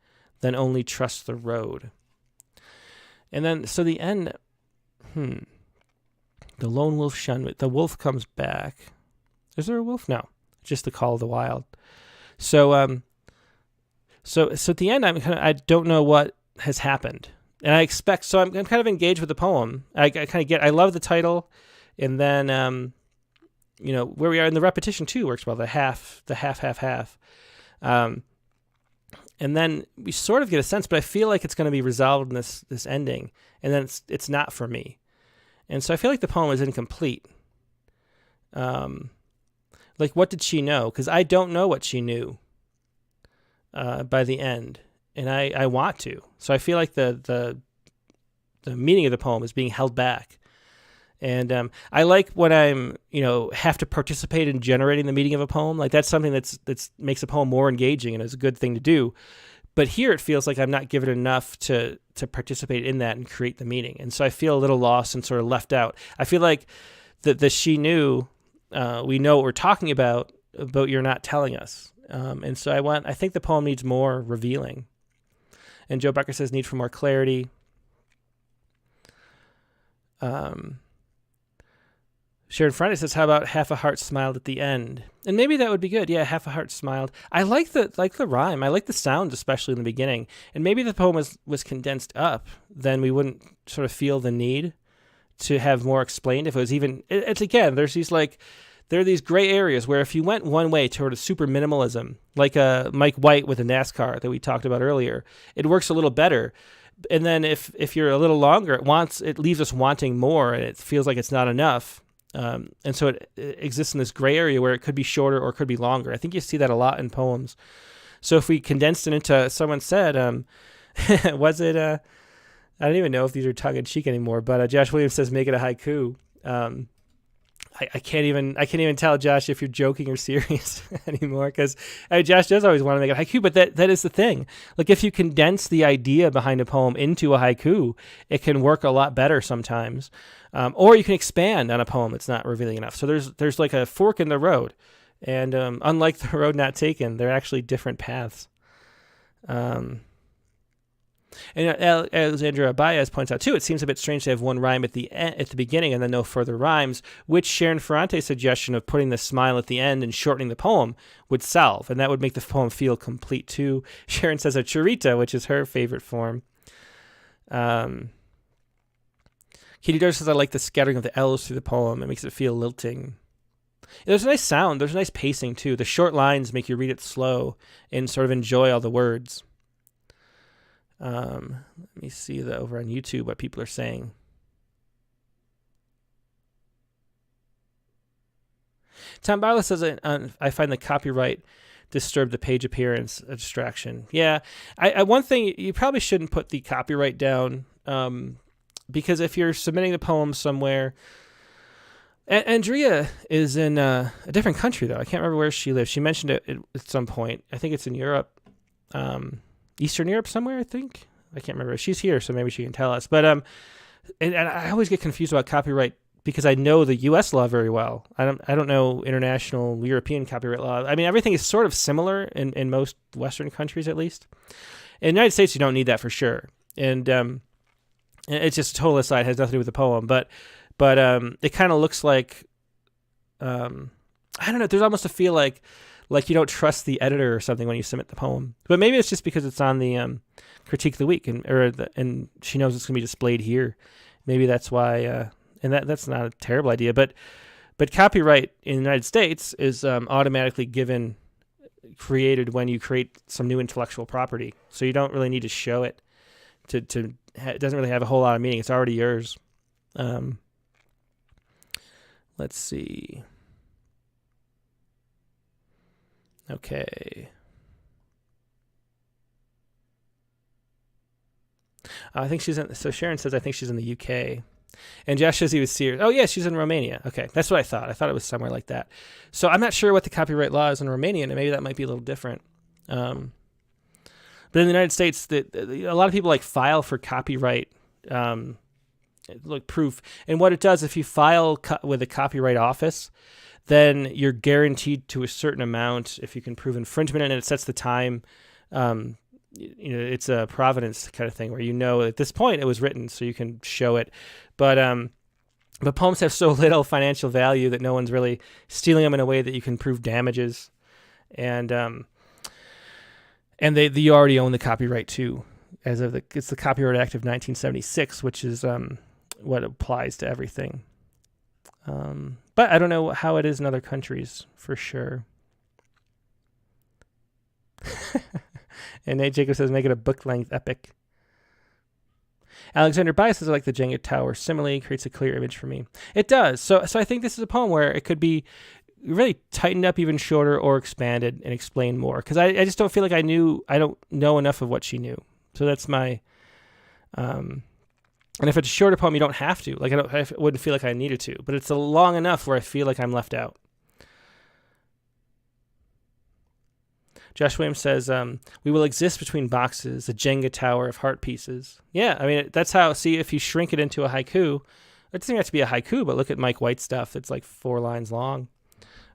then only trust the road. And then, so the end, the lone wolf shunned, the wolf comes back. Is there a wolf? No, just the call of the wild. So, so at the end, I don't know what has happened. And I expect, so I'm kind of engaged with the poem. I kind of I love the title. And then, where we are in the repetition too works well, the half. And then we sort of get a sense, but I feel like it's going to be resolved in this ending, and then it's not for me. And so I feel like the poem is incomplete. Like, what did she know? Because I don't know what she knew by the end, and I want to. So I feel like the meaning of the poem is being held back. And I like when I'm, have to participate in generating the meaning of a poem. Like, that's something that's makes a poem more engaging and is a good thing to do. But here it feels like I'm not given enough to participate in that and create the meaning. And so I feel a little lost and sort of left out. I feel like the she knew, we know what we're talking about, but you're not telling us. And so I think the poem needs more revealing. And Joe Becker says need for more clarity. Sharon Friday says, how about half a heart smiled at the end? And maybe that would be good. Yeah, half a heart smiled. I like the rhyme. I like the sound, especially in the beginning. And maybe the poem was condensed up, then we wouldn't sort of feel the need to have more explained. If it was even, it's again, there are these gray areas where if you went one way toward a super minimalism, like Mike White with a NASCAR that we talked about earlier, it works a little better. And then if you're a little longer, it leaves us wanting more, and it feels like it's not enough. And so it exists in this gray area where it could be shorter or it could be longer. I think you see that a lot in poems. So if we condensed it into, someone said, was it, I don't even know if these are tongue-in-cheek anymore, but Josh Williams says, make it a haiku. I can't even tell, Josh, if you're joking or serious anymore, because Josh does always want to make a haiku, but that is the thing. Like, if you condense the idea behind a poem into a haiku, it can work a lot better sometimes. Or you can expand on a poem that's not revealing enough. So there's like a fork in the road, and unlike the road not taken, they're actually different paths. And Alexandra Baez points out too, it seems a bit strange to have one rhyme at the beginning and then no further rhymes, which Sharon Ferrante's suggestion of putting the smile at the end and shortening the poem would solve, and that would make the poem feel complete too. Sharon says a churrita, which is her favorite form. Katie Doris says, I like the scattering of the L's through the poem. It makes it feel lilting. There's a nice sound. There's a nice pacing too. The short lines make you read it slow and sort of enjoy all the words. Let me see over on YouTube what people are saying. Tom Barlow says, I find the copyright disturb the page appearance a distraction. Yeah, one thing, you probably shouldn't put the copyright down, because if you're submitting the poem somewhere, Andrea is in a different country, though. I can't remember where she lives. She mentioned it at some point. I think it's in Europe, Eastern Europe somewhere, I think. I can't remember. She's here, so maybe she can tell us. But and I always get confused about copyright because I know the U.S. law very well. I don't know international European copyright law. I mean, everything is sort of similar in most Western countries, at least. In the United States, you don't need that for sure. And it's just a total aside. It has nothing to do with the poem. But it kind of looks like, I don't know, there's almost a feel like you don't trust the editor or something when you submit the poem. But maybe it's just because it's on the Critique of the Week, and she knows it's going to be displayed here. Maybe that's why, and that's not a terrible idea. But copyright in the United States is automatically created when you create some new intellectual property. So you don't really need to show it. It doesn't really have a whole lot of meaning. It's already yours. Let's see. Okay. I think she's in. So Sharon says, I think she's in the UK. And Josh says he was serious. Oh, yeah, she's in Romania. Okay, that's what I thought. I thought it was somewhere like that. So I'm not sure what the copyright law is in Romania, and maybe that might be a little different. But in the United States, a lot of people file for copyright proof. And what it does, if you file with a copyright office, then you're guaranteed to a certain amount if you can prove infringement, and it sets the time. It's a provenance kind of thing where at this point it was written, so you can show it. But poems have so little financial value that no one's really stealing them in a way that you can prove damages, and you already own the copyright too, it's the Copyright Act of 1976, which is what applies to everything. But I don't know how it is in other countries for sure. And Nate Jacob says, make it a book-length epic. Alexander Bias says, I like the Jenga Tower simile, creates a clear image for me. It does. So I think this is a poem where it could be really tightened up even shorter or expanded and explained more. Because I just don't feel like I don't know enough of what she knew. So that's my... and if it's a shorter poem, you don't have to. I wouldn't feel like I needed to. But it's long enough where I feel like I'm left out. Josh Williams says, we will exist between boxes, a Jenga tower of heart pieces. Yeah, I mean, that's how, see, if you shrink it into a haiku, it doesn't have to be a haiku, but look at Mike White's stuff that's 4 lines long,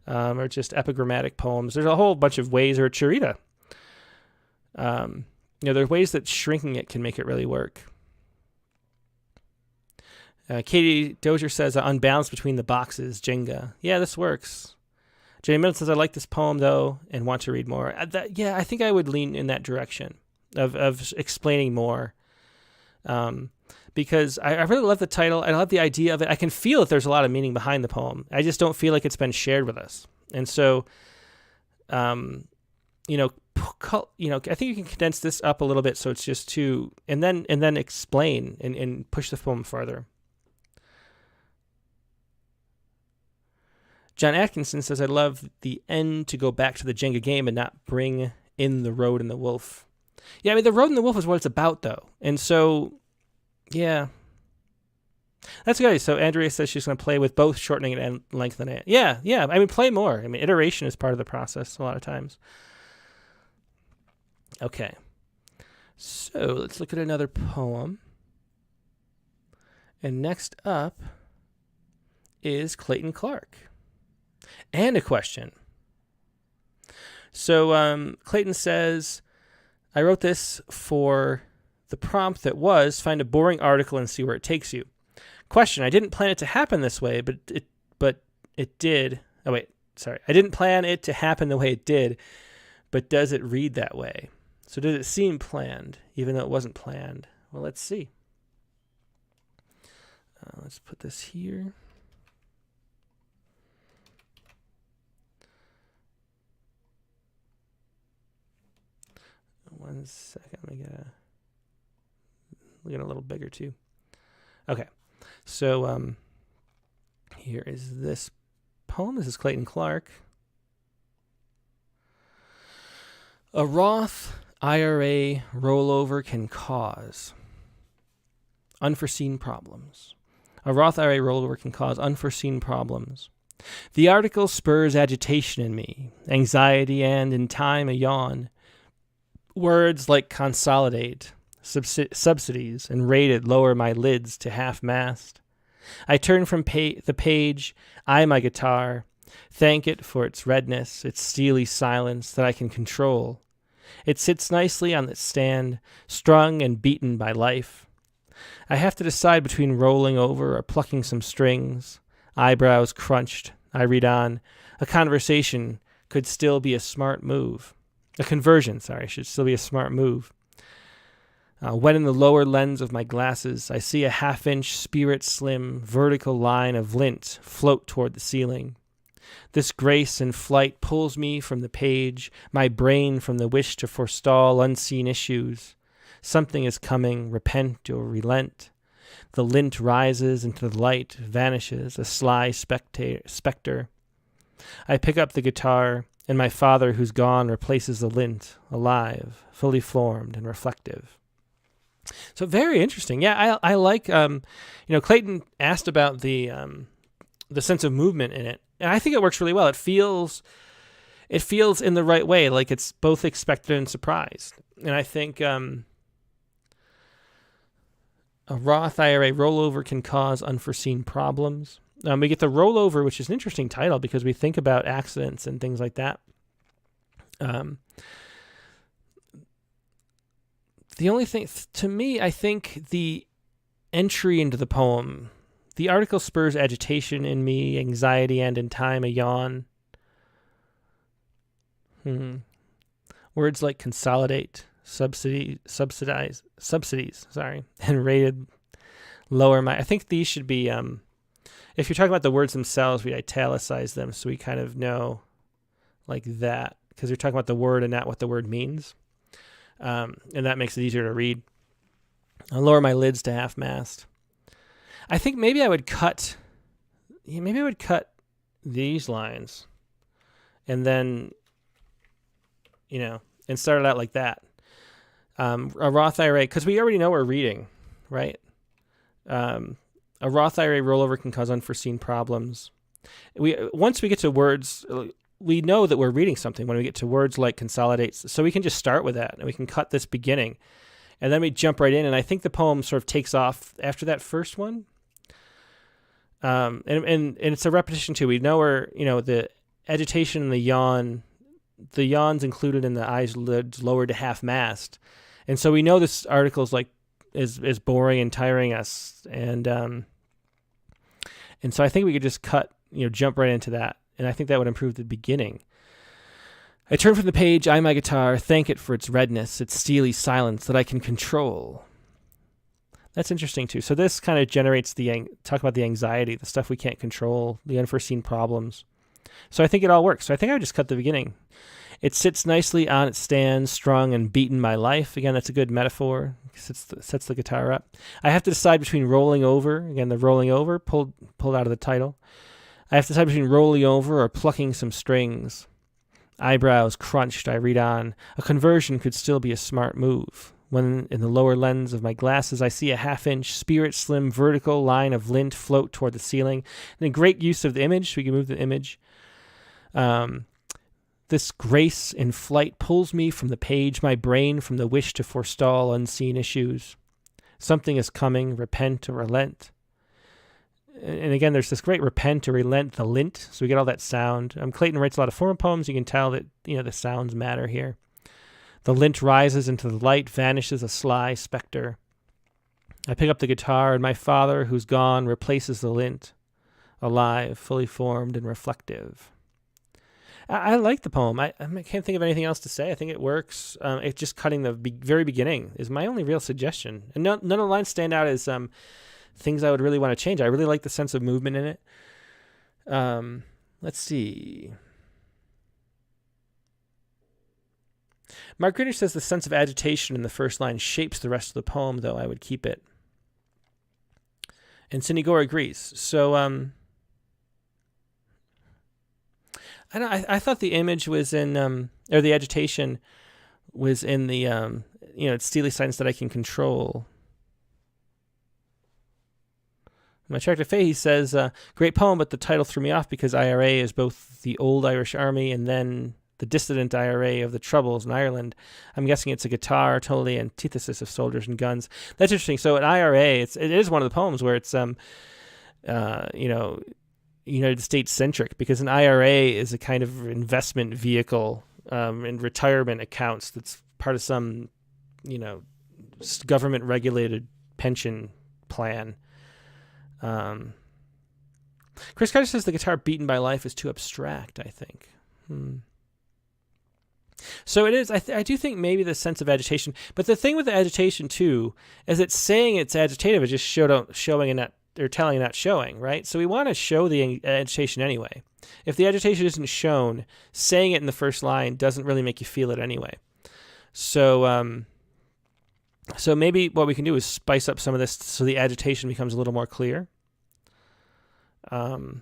or just epigrammatic poems. There's a whole bunch of ways, or a charita. There are ways that shrinking it can make it really work. Katie Dozier says, unbalanced between the boxes, Jenga. Yeah, this works. Jenny Middleton says, I like this poem, though, and want to read more. I think I would lean in that direction of explaining more, because I really love the title. I love the idea of it. I can feel that there's a lot of meaning behind the poem. I just don't feel like it's been shared with us. And so, I think you can condense this up a little bit so it's just two, and then explain and push the poem farther. John Atkinson says, I love the end to go back to the Jenga game and not bring in the road and the wolf. Yeah, I mean, the road and the wolf is what it's about, though. And so, yeah. That's good. So Andrea says she's going to play with both shortening and lengthening it. Yeah. I mean, play more. I mean, iteration is part of the process a lot of times. Okay. So let's look at another poem. And next up is Clayton Clark. And a question. So Clayton says, I wrote this for the prompt that was, find a boring article and see where it takes you. Question, I didn't plan it to happen this way, but it did. Oh, wait, sorry. I didn't plan it to happen the way it did, but does it read that way? So does it seem planned, even though it wasn't planned? Well, let's see. Let's put this here. One second, let me get a... We'll get a little bigger too. Okay, so here is this poem. This is Clayton Clark. A Roth IRA rollover can cause unforeseen problems. A Roth IRA rollover can cause unforeseen problems. The article spurs agitation in me, anxiety, and in time a yawn. Words like consolidate, subsidies, and rated lower my lids to half-mast. I turn from the page, eye my guitar, thank it for its redness, its steely silence that I can control. It sits nicely on its stand, strung and beaten by life. I have to decide between rolling over or plucking some strings. Eyebrows crunched, I read on. A conversation could still be a smart move. A conversion, should still be a smart move. When in the lower lens of my glasses, I see a half-inch spirit-slim vertical line of lint float toward the ceiling. This grace in flight pulls me from the page, my brain from the wish to forestall unseen issues. Something is coming, repent or relent. The lint rises into the light, vanishes, a sly specter. I pick up the guitar, and my father who's gone replaces the lint, alive, fully formed and reflective. So very interesting. Yeah, I like, Clayton asked about the sense of movement in it, and I think it works really well. It feels in the right way, like it's both expected and surprised. And I think a Roth IRA rollover can cause unforeseen problems. We get the rollover, which is an interesting title because we think about accidents and things like that. The only thing, to me, I think the entry into the poem, the article spurs agitation in me, anxiety, and in time a yawn. Words like consolidate, subsidies, and rated lower my. I think these should be, if you're talking about the words themselves, we italicize them so we kind of know like that, because you're talking about the word and not what the word means. And that makes it easier to read. I'll lower my lids to half-mast. I think maybe I would cut these lines and then, and start it out like that. A Roth IRA, because we already know we're reading, right? A Roth IRA rollover can cause unforeseen problems. Once we get to words, we know that we're reading something when we get to words like consolidates. So we can just start with that, and we can cut this beginning, and then we jump right in. And I think the poem sort of takes off after that first one. And it's a repetition too. We know the agitation and the yawn's included in the eyelids lowered to half-mast. And so we know this article is boring and tiring us. And so I think we could just jump right into that. And I think that would improve the beginning. I turn from the page, eye my guitar, thank it for its redness, its steely silence that I can control. That's interesting too. So this kind of generates talk about the anxiety, the stuff we can't control, the unforeseen problems. So I think it all works. So I think I would just cut the beginning. It sits nicely on its stand, strung and beaten by life. Again, that's a good metaphor. Sets the guitar up. I have to decide between rolling over. Again, the rolling over pulled out of the title. I have to decide between rolling over or plucking some strings. Eyebrows crunched, I read on. A conversion could still be a smart move. When in the lower lens of my glasses, I see a half-inch, spirit-slim, vertical line of lint float toward the ceiling. And a great use of the image. So we can move the image. This grace in flight pulls me from the page, my brain from the wish to forestall unseen issues. Something is coming, repent or relent. And again, there's this great repent or relent, the lint. So we get all that sound. Clayton writes a lot of formal poems. You can tell that, the sounds matter here. The lint rises into the light, vanishes a sly specter. I pick up the guitar, and my father, who's gone, replaces the lint, alive, fully formed, and reflective. I like the poem. I can't think of anything else to say. I think it works. It's just cutting the very beginning is my only real suggestion. And none of the lines stand out as things I would really want to change. I really like the sense of movement in it. Let's see. Mark Greenwich says the sense of agitation in the first line shapes the rest of the poem, though I would keep it. And Cindy Gore agrees. So, I thought the image was in, or the agitation was in the, it's steely silence that I can control. My Tractor Faye, he says, great poem, but the title threw me off because IRA is both the old Irish army and then the dissident IRA of the Troubles in Ireland. I'm guessing it's a guitar, totally antithesis of soldiers and guns. That's interesting. So an IRA, it is one of the poems where it's, United States centric, because an IRA is a kind of investment vehicle in retirement accounts that's part of some, government regulated pension plan. Chris Carter says the guitar beaten by life is too abstract, I think. So it is. I do think maybe the sense of agitation, but the thing with the agitation too is it's saying it's agitative, it's just showing and not, or telling and not showing, right? So we want to show the agitation anyway. If the agitation isn't shown, saying it in the first line doesn't really make you feel it anyway. So, so maybe what we can do is spice up some of this so the agitation becomes a little more clear. And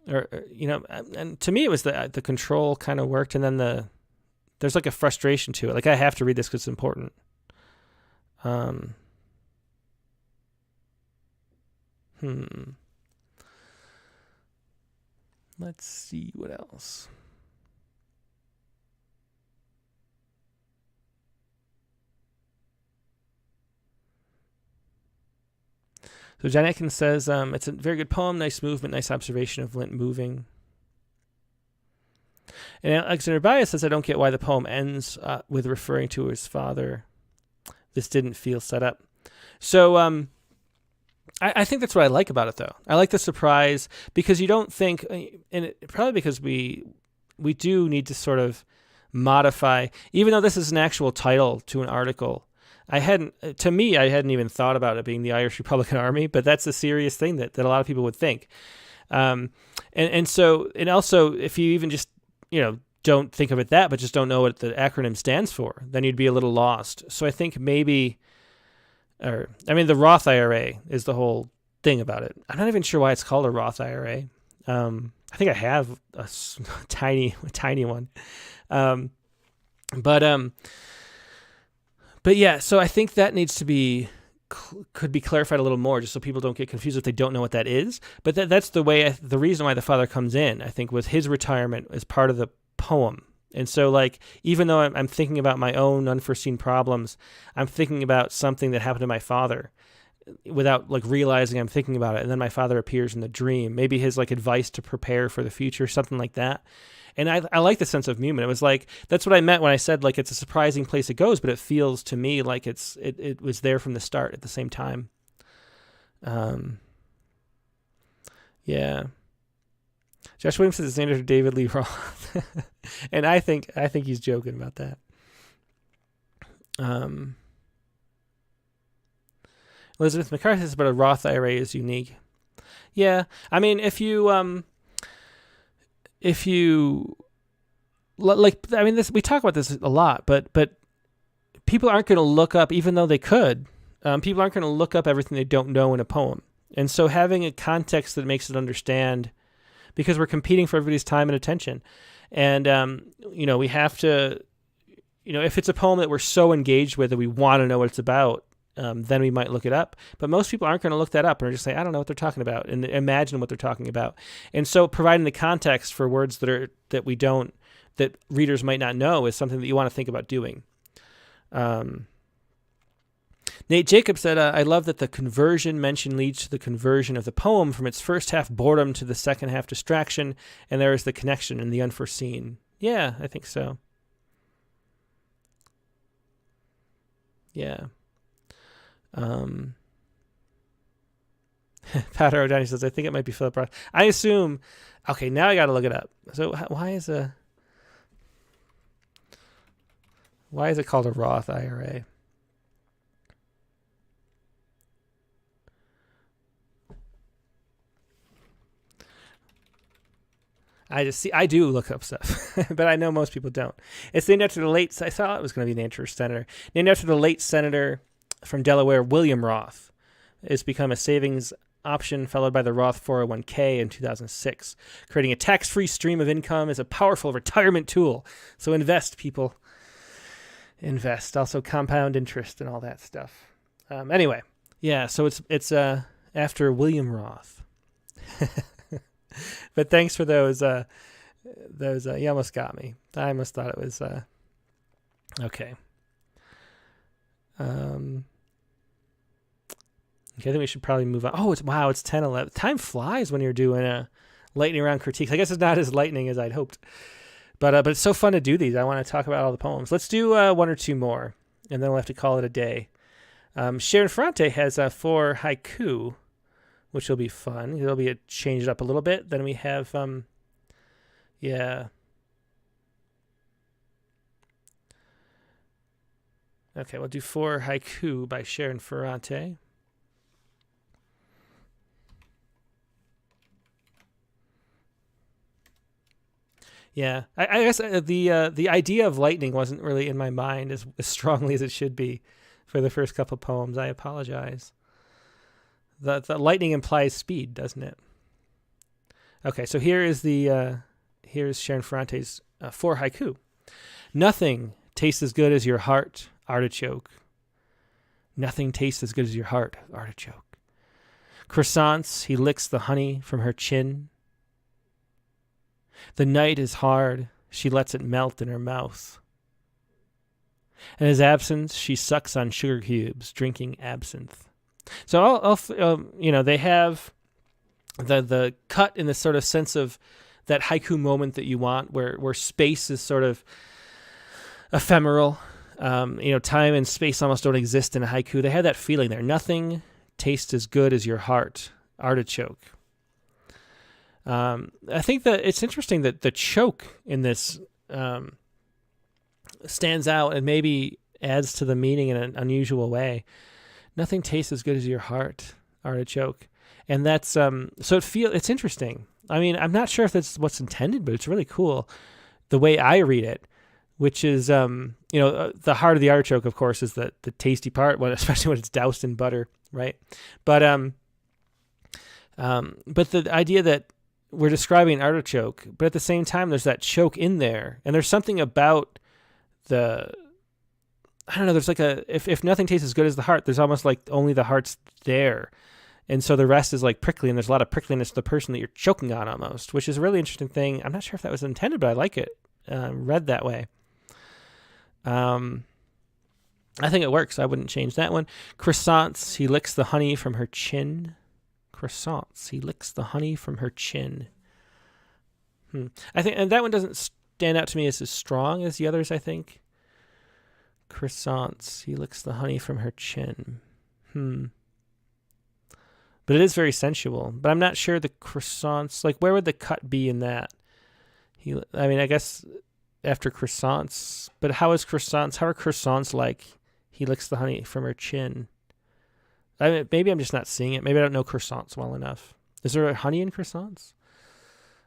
to me it was the control kind of worked, and then there's like a frustration to it. Like I have to read this because it's important. Let's see what else. So John Atkins says, it's a very good poem, nice movement, nice observation of lint moving. And Alexander Bias says, I don't get why the poem ends with referring to his father. This didn't feel set up. So I think that's what I like about it, though. I like the surprise, because you don't think, and probably because we do need to sort of modify, even though this is an actual title to an article, I hadn't even thought about it being the Irish Republican Army, but that's a serious thing that a lot of people would think. And also, if you even just, don't think of it that, but just don't know what the acronym stands for, then you'd be a little lost. So I think maybe, the Roth IRA is the whole thing about it. I'm not even sure why it's called a Roth IRA. I think I have a tiny one. But yeah, so I think that needs to could be clarified a little more, just so people don't get confused if they don't know what that is. But that's the reason why the father comes in, I think, was his retirement as part of the poem. And so, like, even though I'm thinking about my own unforeseen problems, I'm thinking about something that happened to my father without, like, realizing I'm thinking about it. And then my father appears in the dream, maybe his, like, advice to prepare for the future, something like that. And I like the sense of movement. It was like, that's what I meant when I said, like, it's a surprising place it goes, but it feels to me like it was there from the start at the same time. Yeah. Josh Williams says it's named after David Lee Roth. And I think he's joking about that. Elizabeth McCarthy says, but a Roth IRA is unique. Yeah. I mean, if you we talk about this a lot, but people aren't going to look up, even though they could, people aren't going to look up everything they don't know in a poem. And so having a context that makes it understand, because we're competing for everybody's time and attention. And, we have to, if it's a poem that we're so engaged with that we want to know what it's about, then we might look it up. But most people aren't going to look that up and just say, I don't know what they're talking about, and imagine what they're talking about. And so providing the context for words that readers might not know is something that you want to think about doing. Nate Jacobs said, I love that the conversion mention leads to the conversion of the poem from its first half boredom to the second half distraction, and there is the connection and the unforeseen. Yeah, I think so. Yeah. Pat O'Donnell says, I think it might be Philip Roth. I assume, okay, now I got to look it up. So why is it called a Roth IRA? I do look up stuff, but I know most people don't. It's named after the late, I thought it was going to be named after a senator, named after the late senator from Delaware, William Roth. It's become a savings option followed by the Roth 401k in 2006. Creating a tax-free stream of income is a powerful retirement tool. So invest, people. Invest. Also compound interest and all that stuff. Anyway, yeah, so it's after William Roth. But thanks for those. You almost got me. I almost thought it was okay. Okay, I think we should probably move on. Oh, it's 10:11. Time flies when you're doing a lightning round critiques. I guess it's not as lightning as I'd hoped, but it's so fun to do these. I want to talk about all the poems. Let's do one or two more, and then we'll have to call it a day. Sharon Ferrante has 4 haiku, which will be fun. It'll be changed up a little bit. Then we have, yeah. Okay, we'll do 4 haiku by Sharon Ferrante. Yeah, I guess the idea of lightning wasn't really in my mind as strongly as it should be for the first couple poems. I apologize. The lightning implies speed, doesn't it? Okay, so here's Sharon Ferrante's 4 haiku. Nothing tastes as good as your heart, artichoke. Nothing tastes as good as your heart, artichoke. Croissants, he licks the honey from her chin. The night is hard, she lets it melt in her mouth. In his absence, she sucks on sugar cubes, drinking absinthe. So they have the cut in the sort of sense of that haiku moment that you want, where space is sort of ephemeral. Time and space almost don't exist in a haiku. They have that feeling there. Nothing tastes as good as your heart, artichoke. I think that it's interesting that the choke in this stands out and maybe adds to the meaning in an unusual way. Nothing tastes as good as your heart, artichoke. And that's, so it's interesting. I mean, I'm not sure if that's what's intended, but it's really cool the way I read it, which is, the heart of the artichoke, of course, is the tasty part, especially when it's doused in butter, right? But the idea that we're describing an artichoke, but at the same time, there's that choke in there. And there's something about there's like if nothing tastes as good as the heart, there's almost like only the heart's there. And so the rest is like prickly, and there's a lot of prickliness to the person that you're choking on almost, which is a really interesting thing. I'm not sure if that was intended, but I like it read that way. I think it works. I wouldn't change that one. Croissants, he licks the honey from her chin. Croissants, he licks the honey from her chin. I think, and that one doesn't stand out to me as strong as the others, I think. Croissants, he licks the honey from her chin. But it is very sensual. But I'm not sure the croissants, like where would the cut be in that? I guess after croissants, but how are croissants like he licks the honey from her chin? Maybe I'm just not seeing it. Maybe I don't know croissants well enough. Is there honey in croissants?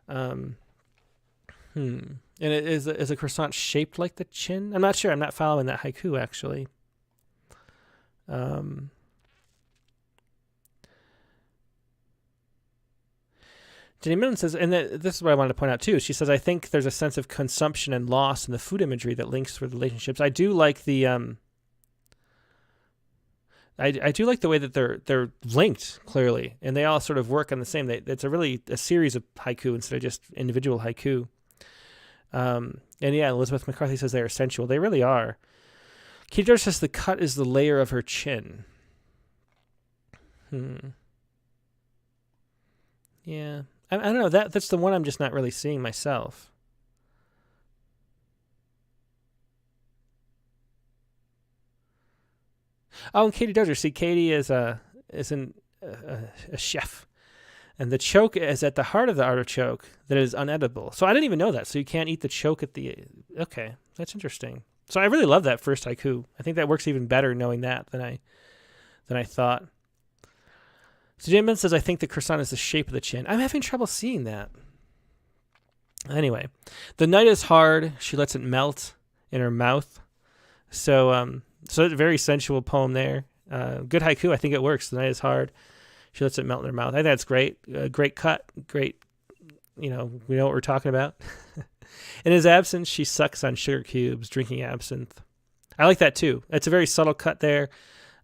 And is a croissant shaped like the chin? I'm not sure. I'm not following that haiku, actually. Jenny Millen says, and this is what I wanted to point out too. She says, I think there's a sense of consumption and loss in the food imagery that links with relationships. I do like the I do like the way that they're linked clearly, and they all sort of work on the same. It's a series of haiku instead of just individual haiku. And yeah, Elizabeth McCarthy says they are sensual. They really are. Katie George says the cut is the layer of her chin. Yeah, I don't know. That's the one I'm just not really seeing myself. Oh, and Katie Dozier. See, Katie is a chef, and the choke is at the heart of the artichoke that is unedible. So I didn't even know that. So you can't eat the choke at the. Okay, that's interesting. So I really love that first haiku. I think that works even better knowing that than I thought. So Jamin says, I think the croissant is the shape of the chin. I'm having trouble seeing that. Anyway, the night is hard. She lets it melt in her mouth. So it's a very sensual poem there. Good haiku. I think it works. The night is hard. She lets it melt in her mouth. I think that's great. Great cut. Great. We know what we're talking about. In his absence, she sucks on sugar cubes, drinking absinthe. I like that too. It's a very subtle cut there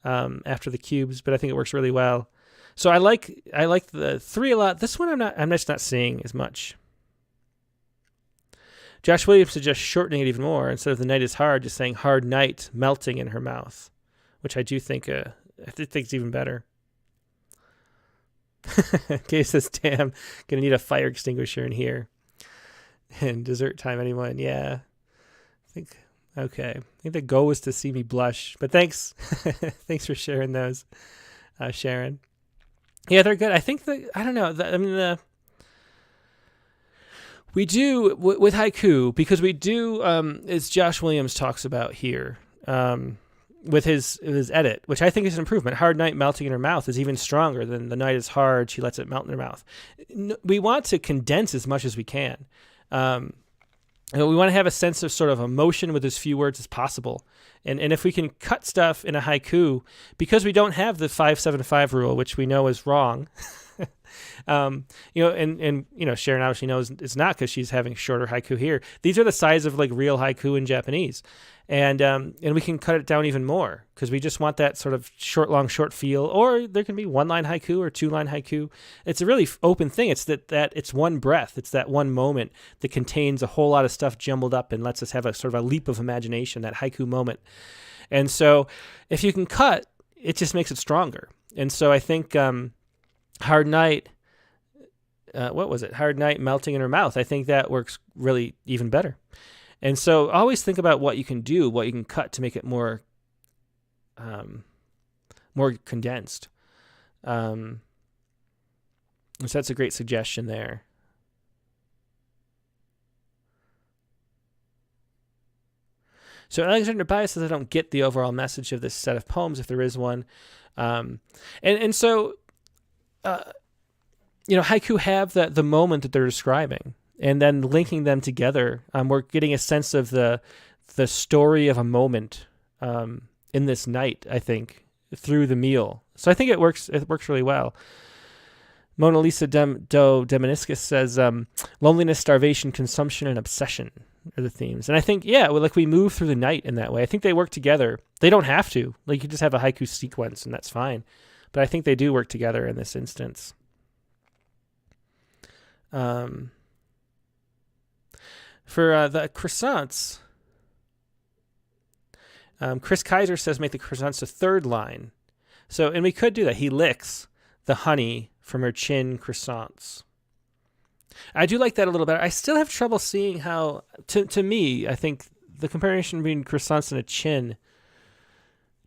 after the cubes, but I think it works really well. So I like the 3 a lot. This one I'm just not seeing as much. Josh Williams suggests shortening it even more. Instead of the night is hard, just saying hard night melting in her mouth, which I do think it's even better. Kay says, damn, gonna need a fire extinguisher in here. And dessert time, anyone? Yeah. Okay. I think the goal was to see me blush. But thanks. Thanks for sharing those, Sharon. Yeah, they're good. I think I don't know. We do with haiku, because we do, as Josh Williams talks about here, with his edit, which I think is an improvement. Hard night melting in her mouth is even stronger than the night is hard. She lets it melt in her mouth. We want to condense as much as we can. We want to have a sense of sort of emotion with as few words as possible. And if we can cut stuff in a haiku, because we don't have the 5-7-5 rule, which we know is wrong, Sharon obviously knows it's not, because she's having shorter haiku here. These are the size of like real haiku in Japanese. And we can cut it down even more, because we just want that sort of short feel. Or there can be 1-line haiku or 2-line haiku. It's a really open thing. It's that it's one breath. It's that one moment that contains a whole lot of stuff jumbled up and lets us have a sort of a leap of imagination, that haiku moment. And so if you can cut, it just makes it stronger. And so I think hard night, hard night melting in her mouth, I think that works really even better. And so always think about what you can do, what you can cut to make it more condensed. So that's a great suggestion there. So Alexander Bias says, I don't get the overall message of this set of poems, if there is one. So haiku have the moment that they're describing, and then linking them together. We're getting a sense of the story of a moment in this night, I think, through the meal. So I think it works really well. Mona Lisa Demoniscus says, loneliness, starvation, consumption, and obsession are the themes. And I think, we move through the night in that way. I think they work together. They don't have to. Like, you just have a haiku sequence, and that's fine. But I think they do work together in this instance. For the croissants, Chris Kaiser says make the croissants a 3rd line. And we could do that. He licks the honey from her chin croissants. I do like that a little better. I still have trouble seeing how, to me, I think the comparison between croissants and a chin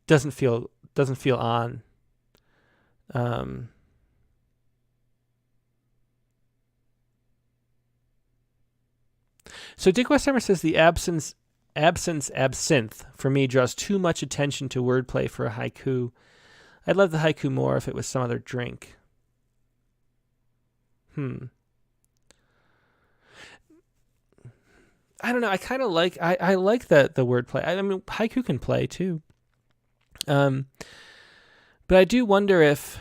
doesn't feel on. So Dick Westheimer says the absinthe for me draws too much attention to wordplay for a haiku. I'd love the haiku more if it was some other drink. I don't know. I kind of like I like the wordplay. I mean, haiku can play too. But I do wonder if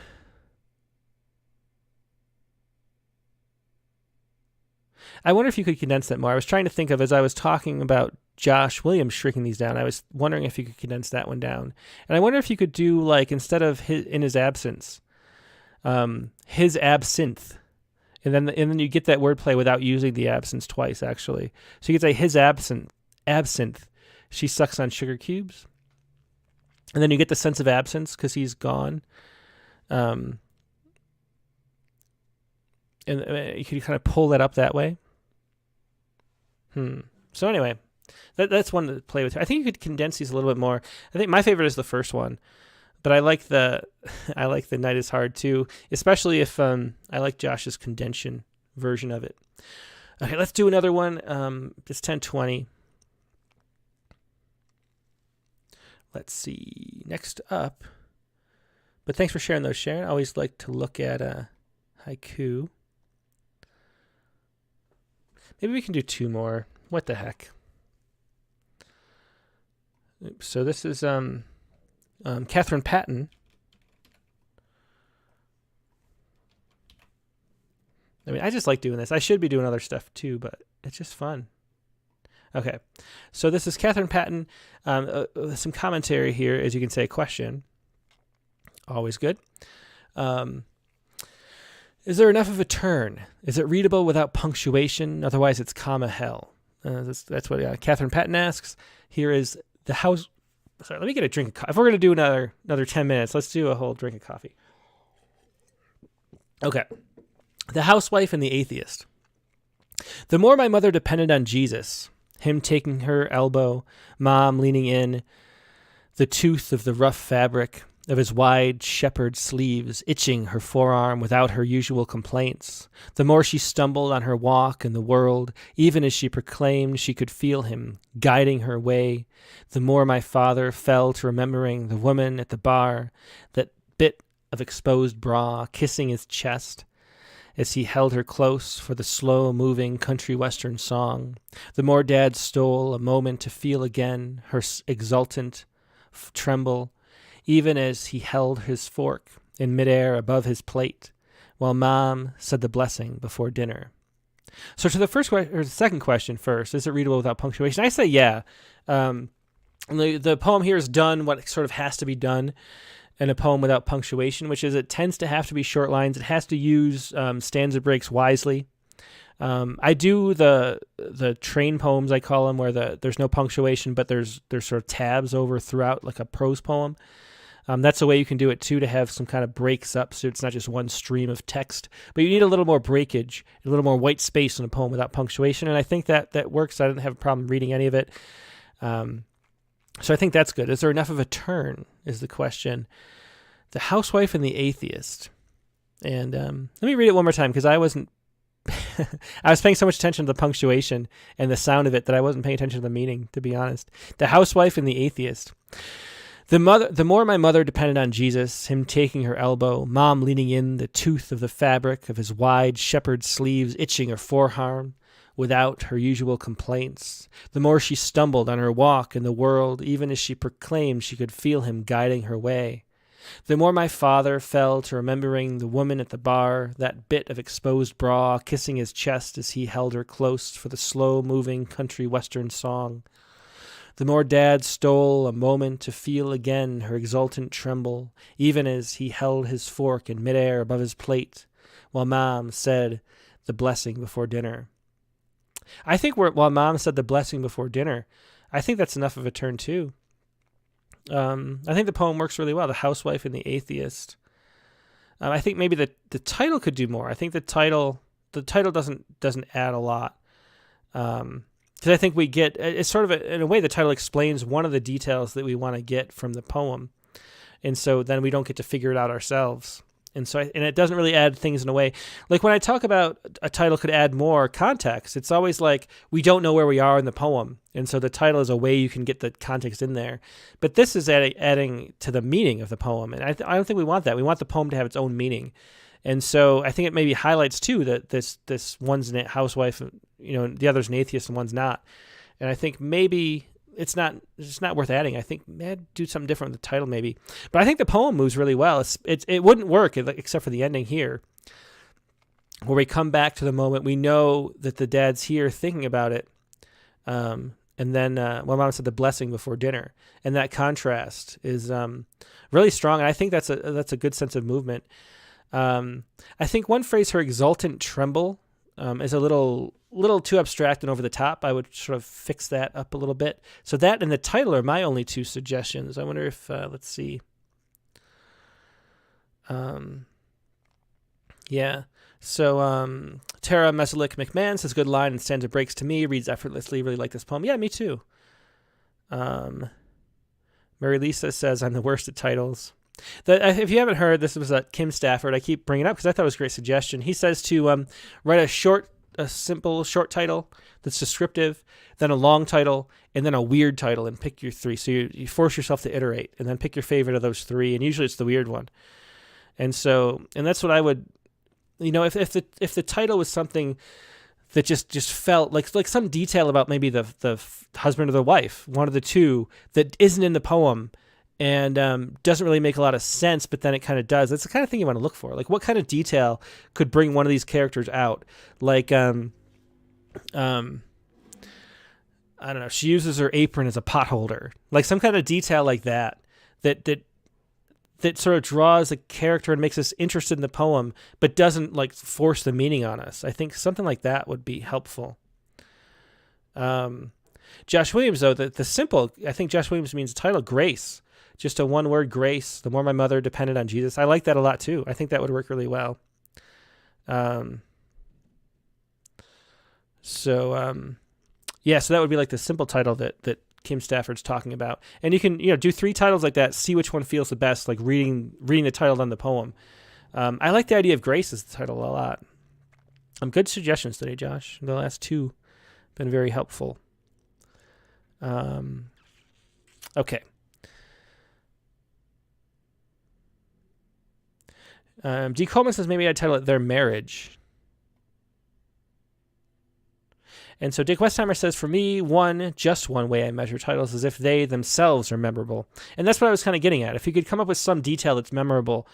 you could condense that more. I was trying to think of, as I was talking about Josh Williams shrinking these down, I was wondering if you could condense that one down. And I wonder if you could do, like, instead of in his absence, his absinthe. And then you get that wordplay without using the absence twice, actually. So you could say his absinthe. She sucks on sugar cubes. And then you get the sense of absence because he's gone. And you could kind of pull that up that way. So anyway, that's one to play with. I think you could condense these a little bit more. I think my favorite is the first one, but I like the night is hard too, especially if I like Josh's condension version of it. Okay, let's do another one. It's 10:20. Let's see. Next up. But thanks for sharing those, Sharon. I always like to look at haiku. Maybe we can do 2 more. What the heck? Oops, so this is Catherine Patton. I mean, I just like doing this. I should be doing other stuff too, but it's just fun. Okay, so this is Catherine Patton. Some commentary here, as you can say, question. Always good. Is there enough of a turn? Is it readable without punctuation? Otherwise, it's comma hell. That's what Catherine Patton asks. Here is the house. Sorry, let me get a drink of coffee. If we're going to do another 10 minutes, let's do a whole drink of coffee. Okay. The housewife and the atheist. The more my mother depended on Jesus, him taking her elbow, mom leaning in, the tooth of the rough fabric of his wide shepherd sleeves itching her forearm without her usual complaints, the more she stumbled on her walk in the world, even as she proclaimed she could feel him guiding her way, the more my father fell to remembering the woman at the bar, that bit of exposed bra kissing his chest, as he held her close for the slow-moving country western song, the more Dad stole a moment to feel again her exultant tremble, even as he held his fork in midair above his plate, while Mom said the blessing before dinner. So to the second question first, is it readable without punctuation? I say yeah. The poem here is done what sort of has to be done in a poem without punctuation, which is it tends to have to be short lines. It has to use stanza breaks wisely. I do the train poems, I call them, where there's no punctuation, but there's sort of tabs over throughout, like a prose poem. That's a way you can do it too, to have some kind of breaks up, so it's not just one stream of text. But you need a little more breakage, a little more white space in a poem without punctuation, and I think that works. I didn't have a problem reading any of it. So I think that's good. Is there enough of a turn, is the question. The housewife and the atheist. And let me read it one more time, because I wasn't I was paying so much attention to the punctuation and the sound of it that I wasn't paying attention to the meaning, to be honest. The housewife and the atheist. The more my mother depended on Jesus, him taking her elbow, Mom leaning in, the tooth of the fabric of his wide shepherd sleeves itching her forearm without her usual complaints, the more she stumbled on her walk in the world, even as she proclaimed she could feel him guiding her way. The more my father fell to remembering the woman at the bar, that bit of exposed bra kissing his chest as he held her close for the slow-moving country western song, the more Dad stole a moment to feel again her exultant tremble, even as he held his fork in midair above his plate, while Mom said the blessing before dinner. I think while Mom said the blessing before dinner, I think that's enough of a turn too. I think the poem works really well. The housewife and the atheist. I think maybe the title could do more. I think the title doesn't add a lot. Because I think we get, it's sort of in a way the title explains one of the details that we want to get from the poem, and so then we don't get to figure it out ourselves. And so, and it doesn't really add things in a way. Like when I talk about a title could add more context, it's always like we don't know where we are in the poem. And so the title is a way you can get the context in there. But this is adding to the meaning of the poem. And I don't think we want that. We want the poem to have its own meaning. And so I think it maybe highlights too that this one's a housewife, the other's an atheist and one's not. And I think maybe it's not worth adding. I think I'd do something different with the title maybe. But I think the poem moves really well. It wouldn't work except for the ending here, where we come back to the moment. We know that the dad's here thinking about it. And then Mom said the blessing before dinner. And that contrast is really strong. And I think that's a good sense of movement. I think one phrase, her exultant tremble, is a little too abstract and over the top. I would sort of fix that up a little bit. So that and the title are my only two suggestions. I wonder if, let's see. Yeah. So Tara Meselik McMahon says, good line and stanza breaks to me, reads effortlessly, really like this poem. Yeah, me too. Mary Lisa says, I'm the worst at titles. If you haven't heard, this was Kim Stafford. I keep bringing it up because I thought it was a great suggestion. He says to write a simple short title that's descriptive, then a long title, and then a weird title, and pick your three. So you force yourself to iterate, and then pick your favorite of those three, and usually it's the weird one. And that's what I would, if the title was something that just felt like some detail about maybe the husband or the wife, one of the two, that isn't in the poem and doesn't really make a lot of sense, but then it kind of does. That's the kind of thing you want to look for. Like, what kind of detail could bring one of these characters out? Like, I don't know, she uses her apron as a pot holder. Like some kind of detail like that sort of draws a character and makes us interested in the poem, but doesn't like force the meaning on us. I think something like that would be helpful. Josh Williams, though, the simple, I think Josh Williams means the title, Grace. Just a one word, grace. The more my mother depended on Jesus. I like that a lot too. I think that would work really well. So that would be like the simple title that Kim Stafford's talking about. And you can, do 3 titles like that, see which one feels the best, like reading the title on the poem. I like the idea of Grace as the title a lot. Good suggestions today, Josh. The last 2 have been very helpful. Okay. D. Coleman says maybe I'd title it Their Marriage. And so Dick Westheimer says, for me, just one way I measure titles is if they themselves are memorable. And that's what I was kind of getting at. If you could come up with some detail that's memorable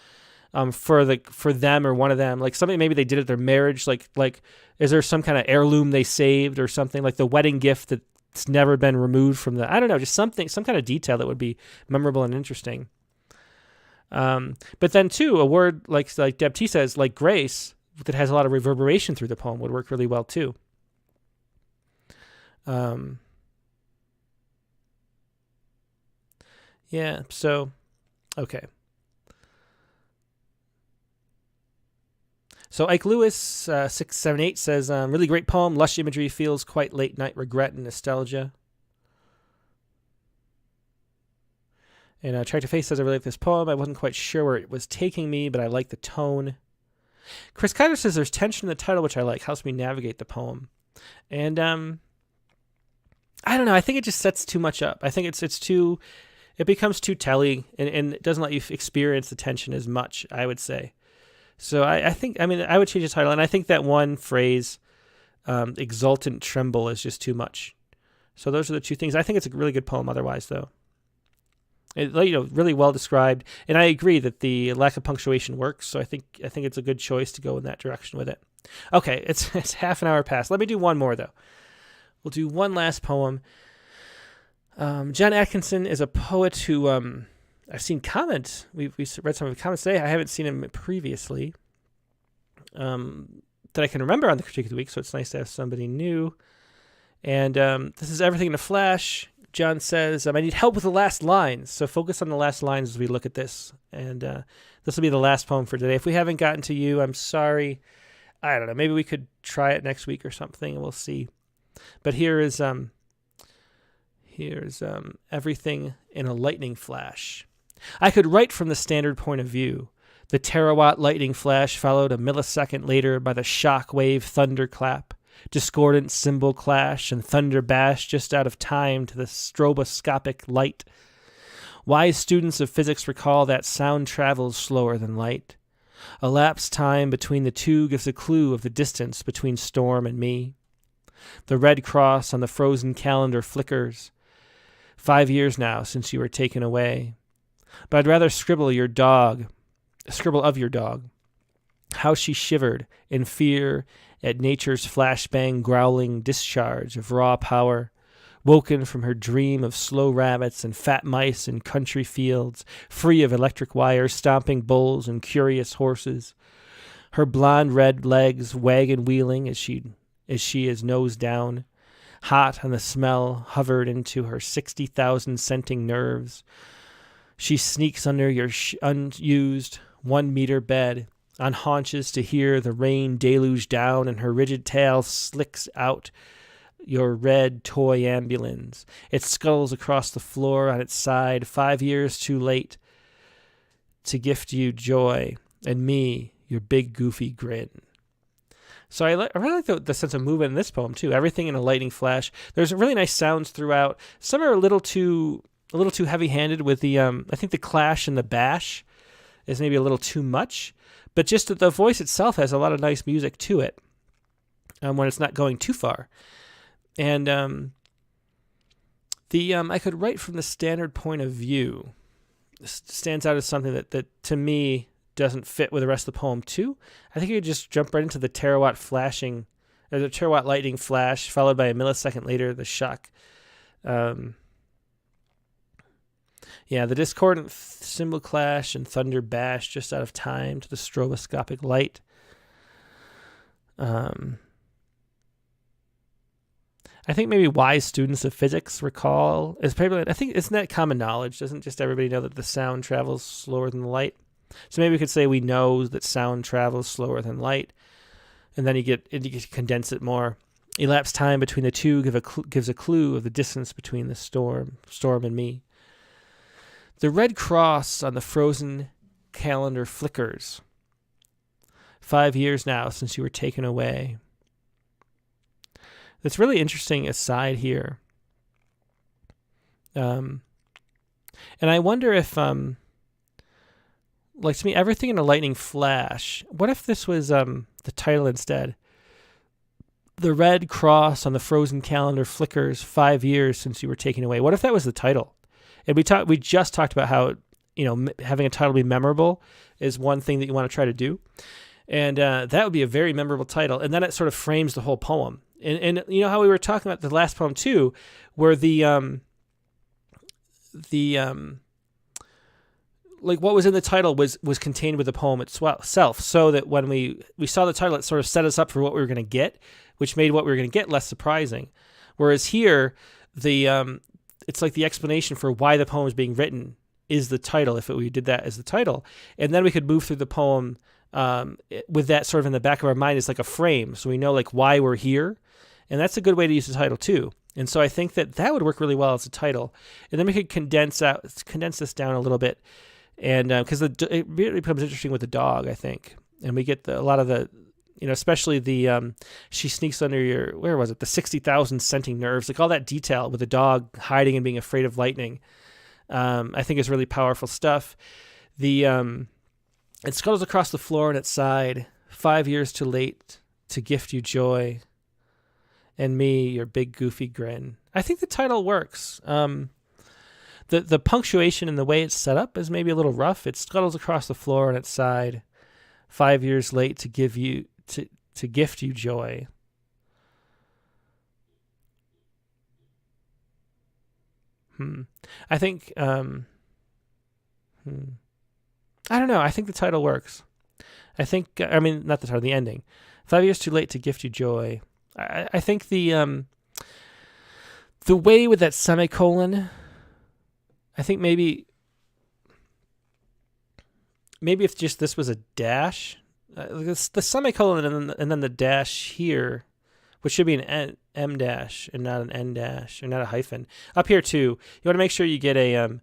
for them or one of them, like something maybe they did at their marriage, like is there some kind of heirloom they saved or something, like the wedding gift that's never been removed from I don't know, just some kind of detail that would be memorable and interesting. But then too, a word like Deb T says, like grace, that has a lot of reverberation through the poem would work really well too. Okay. So Ike Lewis, 678 says, really great poem, lush imagery, feels quite late night regret and nostalgia. And Tractor Face says, I really like this poem. I wasn't quite sure where it was taking me, but I like the tone. Chris Kyler says, there's tension in the title, which I like, helps me navigate the poem. And I don't know, I think it just sets too much up. I think it becomes too telly, and it doesn't let you experience the tension as much, I would say. So I would change the title, and I think that one phrase, exultant tremble, is just too much. So those are the 2 things. I think it's a really good poem otherwise, though. It, really well described, and I agree that the lack of punctuation works, so I think it's a good choice to go in that direction with it. Okay, it's half an hour past. Let me do one more, though. We'll do one last poem. John Atkinson is a poet who I've seen comment. We've read some of his comments today. I haven't seen him previously that I can remember on the Critique of the Week, so it's nice to have somebody new. And this is Everything in a Flash. John says, I need help with the last lines, so focus on the last lines as we look at this. And this will be the last poem for today. If we haven't gotten to you, I'm sorry. I don't know. Maybe we could try it next week or something, and we'll see. But here's Everything in a Lightning Flash. I could write from the standard point of view. The terawatt lightning flash followed a millisecond later by the shock wave thunderclap, discordant cymbal clash, and thunder bash just out of time to the stroboscopic light. Wise students of physics recall that sound travels slower than light. Elapsed time between the two gives a clue of the distance between storm and me. The red cross on the frozen calendar flickers. 5 years now since you were taken away. But I'd rather scribble of your dog. How she shivered in fear at nature's flashbang growling discharge of raw power, woken from her dream of slow rabbits and fat mice in country fields, free of electric wires, stomping bulls and curious horses. Her blonde red legs wagon wheeling as she is nose down. Hot on the smell hovered into her 60,000 scenting nerves. She sneaks under your unused 1 meter bed on haunches to hear the rain deluge down, and her rigid tail slicks out your red toy ambulance. It scuttles across the floor on its side, 5 years too late to gift you joy, and me, your big goofy grin. So I really like the sense of movement in this poem too. Everything in a lightning flash. There's really nice sounds throughout. Some are a little too heavy-handed with the I think the clash and the bash is maybe a little too much, but just the voice itself has a lot of nice music to it. when it's not going too far. And I could write from the standard point of view. This stands out as something that to me doesn't fit with the rest of the poem too. I think you could just jump right into the terawatt lightning flash, followed by a millisecond later the shock. The discordant cymbal clash and thunder bash just out of time to the stroboscopic light. I think maybe wise students of physics recall is probably. I think isn't that common knowledge? Doesn't just everybody know that the sound travels slower than the light? So maybe we could say we know that sound travels slower than light, and then you get to condense it more. Elapsed time between the two gives a clue of the distance between the storm and me. The red cross on the frozen calendar flickers. 5 years now since you were taken away. It's really interesting aside here. And I wonder if, to me, everything in a lightning flash, what if this was the title instead? The red cross on the frozen calendar flickers 5 years since you were taken away. What if that was the title? And we just talked about how, having a title be memorable is one thing that you want to try to do. And that would be a very memorable title. And then it sort of frames the whole poem. And you know how we were talking about the last poem too, where like what was in the title was contained with the poem itself, so that when we saw the title, it sort of set us up for what we were going to get, which made what we were going to get less surprising. Whereas here, it's like the explanation for why the poem is being written is the title, if we did that as the title. And then we could move through the poem with that sort of in the back of our mind as like a frame, so we know like why we're here. And that's a good way to use the title too. And so I think that would work really well as a title. And then we could condense this down a little bit, and because it really becomes interesting with the dog, I think. And we get a lot of the, especially the she sneaks under your, where was it, the 60,000 scenting nerves, like all that detail with the dog hiding and being afraid of lightning. I think is really powerful stuff. It scuttles across the floor on its side, 5 years too late to gift you joy. And me, your big goofy grin. I think the title works. The punctuation and the way it's set up is maybe a little rough. It scuttles across the floor on its side, 5 years late to gift you joy. I think I don't know. I think the title works. Not the title, the ending. 5 years too late to gift you joy. I think the way with that semicolon, I think maybe if just this was a dash, the semicolon and then the dash here, which should be an M dash and not an N dash or not a hyphen. Up here too, you want to make sure you get an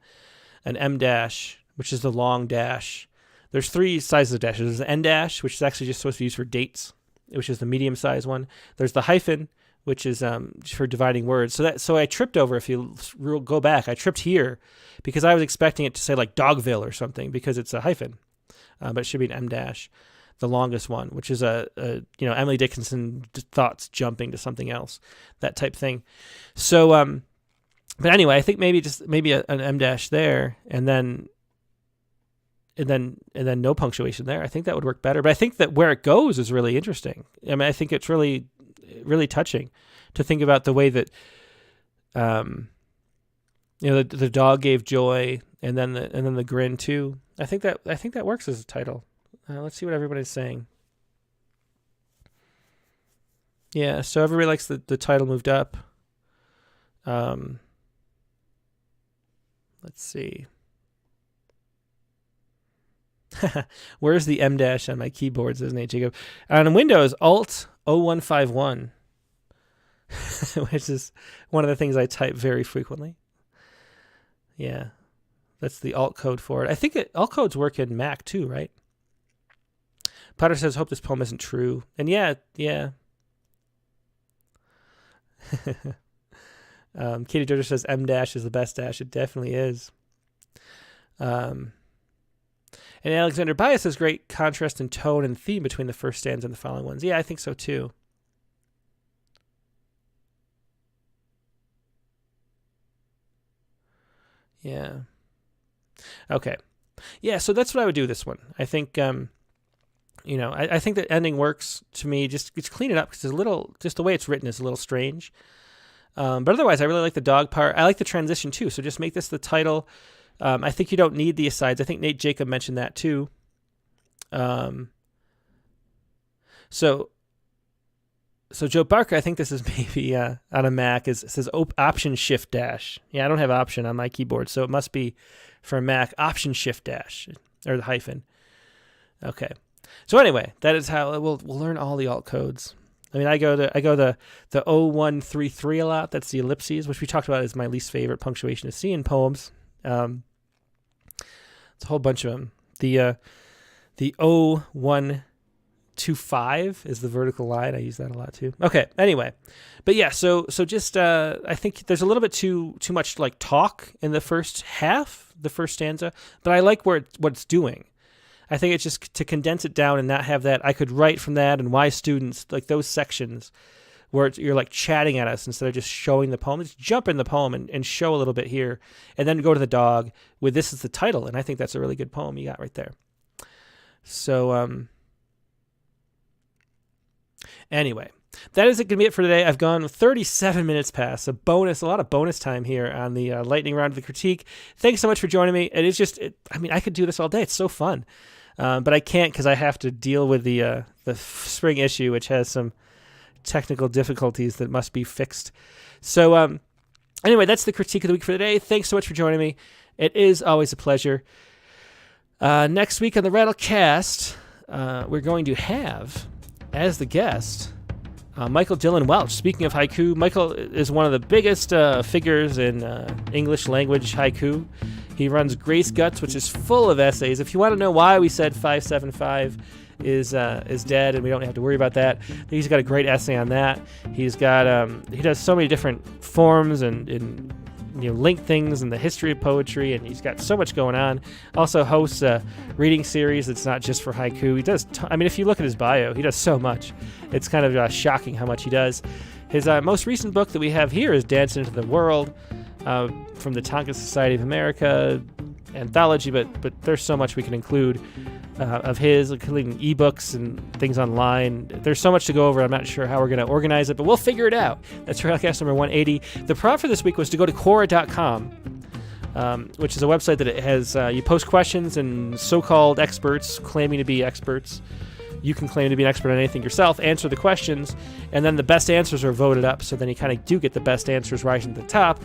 M dash, which is the long dash. There's three sizes of dashes. There's the N dash, which is actually just supposed to be used for dates, which is the medium-sized one. There's the hyphen, which is for dividing words. So I tripped over, if you go back, I tripped here because I was expecting it to say like Dogville or something because it's a hyphen. But it should be an M dash, the longest one, which is Emily Dickinson thoughts jumping to something else, that type thing. So, but anyway, I think maybe an M dash there, and then no punctuation there. I think that would work better. But I think that where it goes is really interesting. I mean, I think it's really, really touching to think about the way that, the dog gave joy, and then the grin too. I think that works as a title. Let's see what everybody's saying. Yeah, so everybody likes the title moved up. Let's see. Where's the M dash on my keyboard, says Nate Jacob. On Windows, Alt 0151, which is one of the things I type very frequently. Yeah, that's the alt code for it. I think alt codes work in Mac too, right? Potter says, hope this poem isn't true. And yeah. Katie Georgia says M dash is the best dash. It definitely is. And Alexander Bias says great contrast in tone and theme between the first stanza and the following ones. Yeah, I think so too. Yeah. Okay. Yeah, so that's what I would do this one. I think, I think the ending works to me. Just clean it up because just the way it's written is a little strange. But otherwise, I really like the dog part. I like the transition too. So just make this the title. I think you don't need the asides. I think Nate Jacob mentioned that too. So Joe Barker, I think this is maybe on a Mac. It says Option Shift Dash. Yeah, I don't have Option on my keyboard, so it must be for Mac Option Shift Dash or the hyphen. Okay. So anyway, that is how we'll learn all the alt codes. I mean, I go the 0133 a lot. That's the ellipses, which we talked about is my least favorite punctuation to see in poems. It's a whole bunch of them. The 0125 is the vertical line. I use that a lot too. Okay. Anyway, but yeah. So just I think there's a little bit too much like talk in the first half, the first stanza. But I like what it's doing. I think it's just to condense it down and not have that. I could write from that and why students, like those sections where you're like chatting at us instead of just showing the poem. Just jump in the poem and show a little bit here and then go to the dog with this is the title. And I think that's a really good poem you got right there. So anyway, that is going to be it for today. I've gone 37 minutes past. A lot of bonus time here on the lightning round of the critique. Thanks so much for joining me. It is just, I could do this all day. It's so fun. But I can't because I have to deal with the spring issue, which has some technical difficulties that must be fixed. So anyway, that's the critique of the week for today. Thanks so much for joining me. It is always a pleasure. Next week on the Rattlecast, we're going to have, as the guest, Michael Dylan Welch. Speaking of haiku, Michael is one of the biggest figures in English language haiku. He runs Grace Guts, which is full of essays. If you want to know why we said 575 is dead and we don't have to worry about that, he's got a great essay on that. He's got he does so many different forms and link things in the history of poetry, and he's got so much going on. Also hosts a reading series that's not just for haiku. He does, if you look at his bio, he does so much. It's kind of shocking how much he does. His most recent book that we have here is Dancing into the World, from the Tonka Society of America anthology, but there's so much we can include of his, including ebooks and things online. There's so much to go over. I'm not sure how we're going to organize it, but we'll figure it out. That's Railcast number 180. The prompt for this week was to go to Quora.com, which is a website that it has, you post questions and so-called experts claiming to be experts. You can claim to be an expert on anything yourself, answer the questions, and then the best answers are voted up, so then you kind of do get the best answers rising to the top.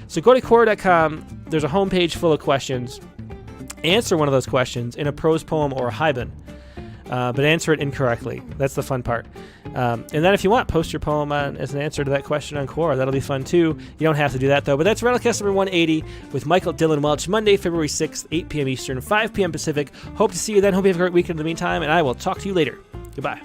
So go to Quora.com. There's a homepage full of questions. Answer one of those questions in a prose poem or a haibun, but answer it incorrectly. That's the fun part. And then if you want, post your poem as an answer to that question on Quora. That'll be fun too. You don't have to do that though. But that's Rattlecast number 180 with Michael Dylan Welch, Monday, February 6th, 8 p.m. Eastern, 5 p.m. Pacific. Hope to see you then. Hope you have a great weekend in the meantime, and I will talk to you later. Goodbye.